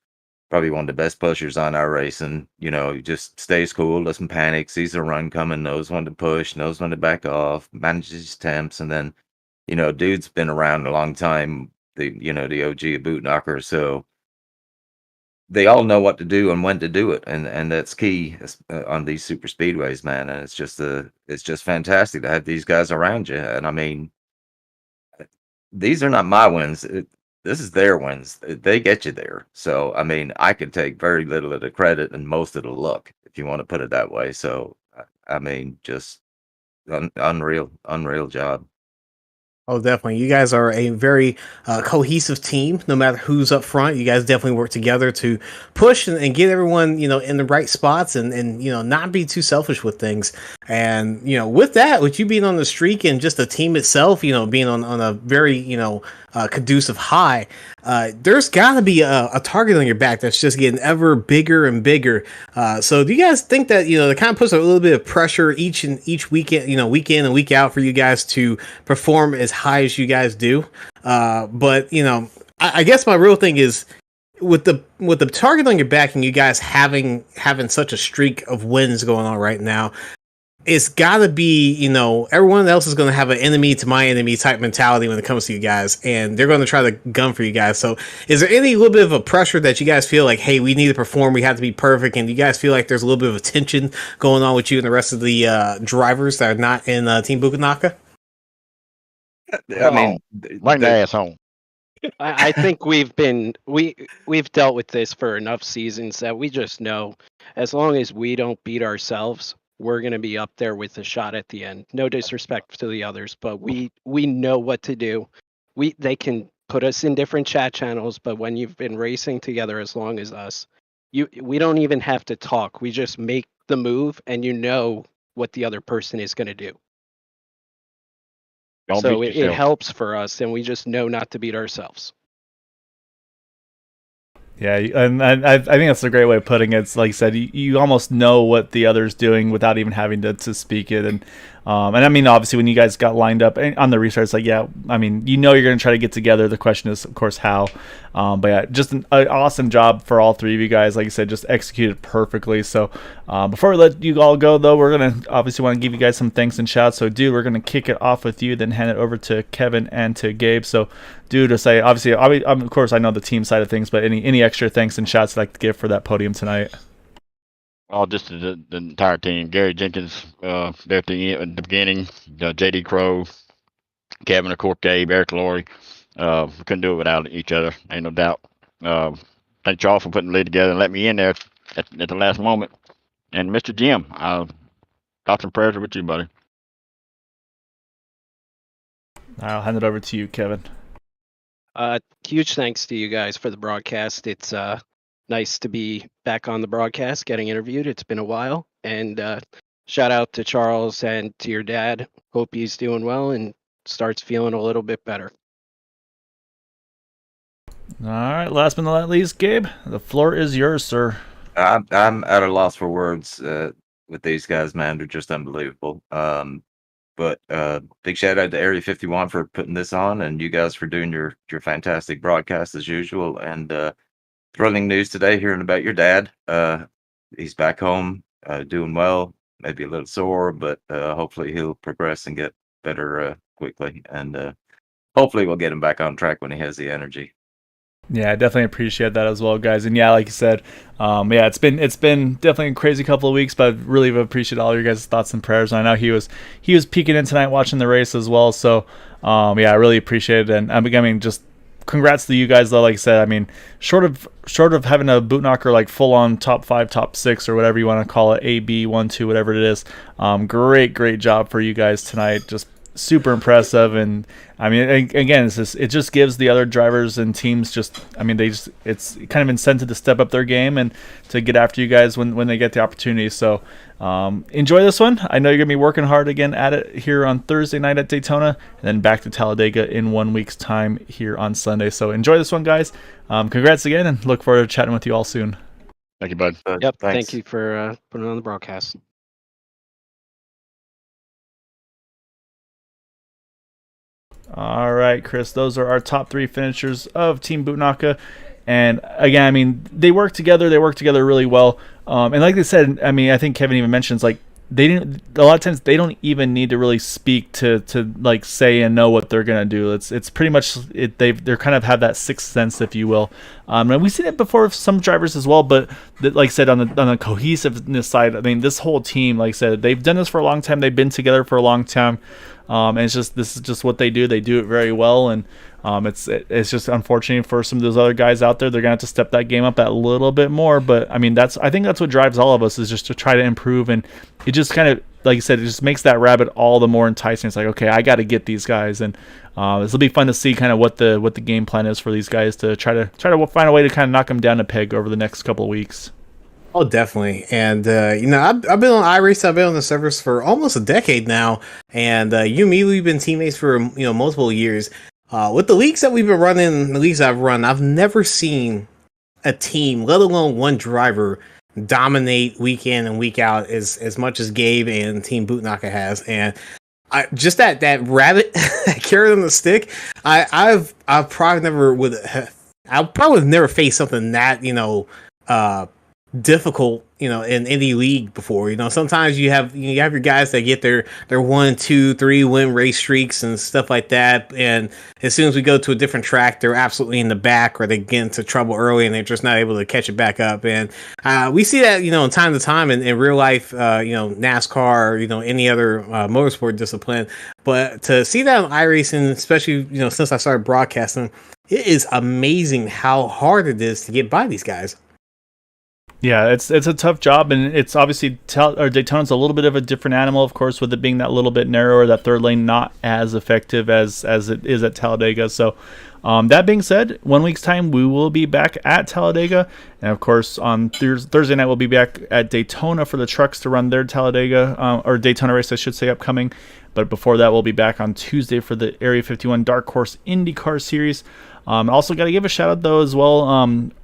probably one of the best pushers on our race, and he just stays cool, doesn't panic, sees a run coming, knows when to push, knows when to back off, manages his temps, and then dude's been around a long time, the OG of boot knocker, so they all know what to do and when to do it, and that's key on these super speedways, man. And it's just fantastic to have these guys around you. And I mean, these are not my wins. This is their wins. They get you there. So I mean, I could take very little of the credit and most of the luck, if you want to put it that way. So I mean, just unreal job. Oh, definitely. You guys are a very cohesive team. No matter who's up front, you guys definitely work together to push and get everyone, in the right spots and not be too selfish with things. And, with that, with you being on the streak and just the team itself, being on a very, conducive high, there's got to be a target on your back that's just getting ever bigger and bigger. So do you guys think that, it kind of puts a little bit of pressure each weekend, week in and week out for you guys to perform as high as you guys do? But I guess my real thing is with the target on your back and you guys having such a streak of wins going on right now, it's got to be, everyone else is going to have an enemy to my enemy type mentality when it comes to you guys, and they're going to try to gun for you guys. So is there any little bit of a pressure that you guys feel like, hey, we need to perform, we have to be perfect, and you guys feel like there's a little bit of a tension going on with you and the rest of the drivers that are not in Team Bukanaka? I mean, Bring the ass home. I think we've dealt with this for enough seasons that we just know as long as we don't beat ourselves, we're going to be up there with a shot at the end. No disrespect to the others, but we know what to do. They can put us in different chat channels, but when you've been racing together as long as us, we don't even have to talk. We just make the move, and you know what the other person is going to do. So it helps for us, and we just know not to beat ourselves. Yeah, and I think that's a great way of putting it. It's like you said, you almost know what the other's doing without even having to speak it. And I mean, obviously, when you guys got lined up on the restart, it's like, yeah, I mean, you're going to try to get together. The question is, of course, how. But yeah, just an awesome job for all three of you guys. Like you said, just executed perfectly. So before we let you all go, though, we're going to obviously want to give you guys some thanks and shouts. So, dude, we're going to kick it off with you, then hand it over to Kevin and to Gabe. So, dude, to say, obviously, of course, I know the team side of things, but any extra thanks and shouts I'd like to give for that podium tonight? Oh, just the entire team. Gary Jenkins, there at the beginning, JD Crow, Kevin, of course, Gabe, Eric Laurie. We couldn't do it without each other, ain't no doubt. Thank y'all for putting the lead together and letting me in there at the last moment. And Mr. Jim, Thoughts and prayers are with you, buddy. I'll hand it over to you, Kevin. Huge thanks to you guys for the broadcast. It's nice to be back on the broadcast, getting interviewed. It's been a while. And shout out to Charles and to your dad. Hope he's doing well and starts feeling a little bit better. All right, last but not least, Gabe, the floor is yours, sir. I'm at a loss for words with these guys, man. They're just unbelievable. But big shout out to Area 51 for putting this on, and you guys for doing your fantastic broadcast as usual. And thrilling news today, hearing about your dad. He's back home, doing well, maybe a little sore, but hopefully he'll progress and get better quickly. And hopefully we'll get him back on track when he has the energy. Yeah, I definitely appreciate that as well, guys. And yeah, like you said, it's been definitely a crazy couple of weeks, but I really appreciate all your guys' thoughts and prayers. And I know he was peeking in tonight watching the race as well. So I really appreciate it. And I mean, just congrats to you guys though. Like I said, I mean, short of having a boot knocker like full on top 5, top 6, or whatever you want to call it, A, B, 1, 2, whatever it is. Great job for you guys tonight. Just super impressive. And I mean, again, it just gives the other drivers and teams it's kind of incentive to step up their game and to get after you guys when they get the opportunity. So enjoy this one. I know you're gonna be working hard again at it here on Thursday night at Daytona, and then back to Talladega in 1 week's time here on Sunday. So enjoy this one, guys. Congrats again, and look forward to chatting with you all soon. Thank you, bud. Yep. Thanks. Thank you for putting it on the broadcast. All right, Chris, those are our top 3 finishers of Team Bootnaka. And again, I mean, they work together really well. And like they said, I mean, I think Kevin even mentions, like, a lot of times they don't even need to really speak to like say and know what they're gonna do. It's pretty much they're kind of have that sixth sense, if you will. And we've seen it before with some drivers as well. But like I said, on the cohesiveness side, I mean, this whole team, like I said, they've done this for a long time. They've been together for a long time. And this is just what they do. They do it very well, and it's just unfortunate for some of those other guys out there. They're gonna have to step that game up that little bit more. But I mean, I think that's what drives all of us, is just to try to improve. And it just kind of, like you said, it just makes that rabbit all the more enticing. It's like, okay, I got to get these guys, and this will be fun to see kind of what the game plan is for these guys to try to find a way to kind of knock them down a peg over the next couple of weeks. Oh, definitely. And, I've been on iRace. I've been on the servers for almost a decade now. And you and me, we've been teammates for, multiple years. With the leagues that we've been running, the leagues I've run, I've never seen a team, let alone one driver, dominate week in and week out as much as Gabe and Team Bootnaka has. And just that rabbit carrot on the stick, I probably would never faced something that, difficult, in any league before. Sometimes you have your guys that get their 1, 2, 3 win race streaks and stuff like that, and as soon as we go to a different track, they're absolutely in the back, or they get into trouble early and they're just not able to catch it back up. And we see that time to time in real life, NASCAR, or any other motorsport discipline. But to see that on iRacing, especially since I started broadcasting, it is amazing how hard it is to get by these guys. Yeah, it's a tough job, and it's obviously Daytona's a little bit of a different animal, of course, with it being that little bit narrower, that third lane not as effective as it is at Talladega. So that being said, 1 week's time we will be back at Talladega, and of course on Thursday night we'll be back at Daytona for the trucks to run their Talladega or Daytona race, I should say, upcoming. But before that, we'll be back on Tuesday for the Area 51 Dark Horse IndyCar Series. Also got to give a shout out though as well.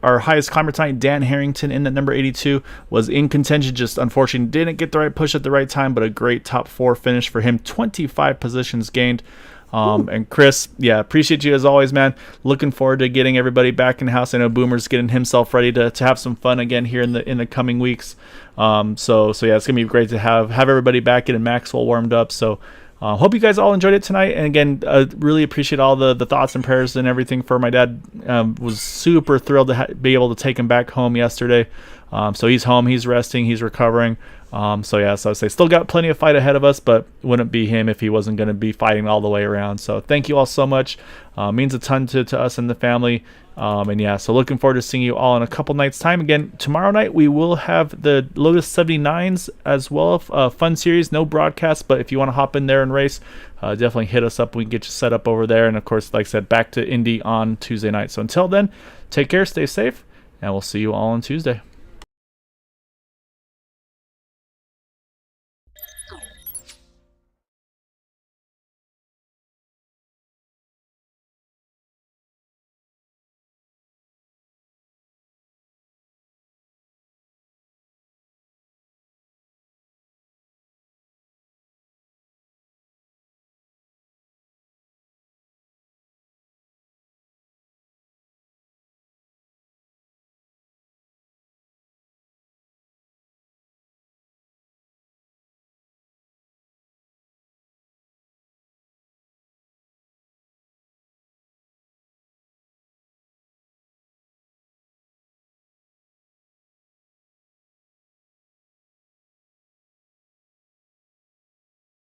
Our highest climber tonight, Dan Harrington, in at number 82, was in contention. Just unfortunately didn't get the right push at the right time, but a great top 4 finish for him. 25 positions gained. And Chris, appreciate you as always, man. Looking forward to getting everybody back in the house. I know Boomer's getting himself ready to have some fun again here in the coming weeks. So it's gonna be great to have everybody back, getting Maxwell warmed up. So. Hope you guys all enjoyed it tonight, and again, really appreciate all the thoughts and prayers and everything for my dad. Was super thrilled to be able to take him back home yesterday. So he's home, he's resting, he's recovering. So I say still got plenty of fight ahead of us, but wouldn't be him if he wasn't going to be fighting all the way around. So thank you all so much. Means a ton to us and the family. So looking forward to seeing you all in a couple nights time. Again, tomorrow night we will have the Lotus 79s as well. Fun series, no broadcast, but if you want to hop in there and race, definitely hit us up. We can get you set up over there. And of course, like I said, back to Indy on Tuesday night. So until then, take care, stay safe, and we'll see you all on Tuesday.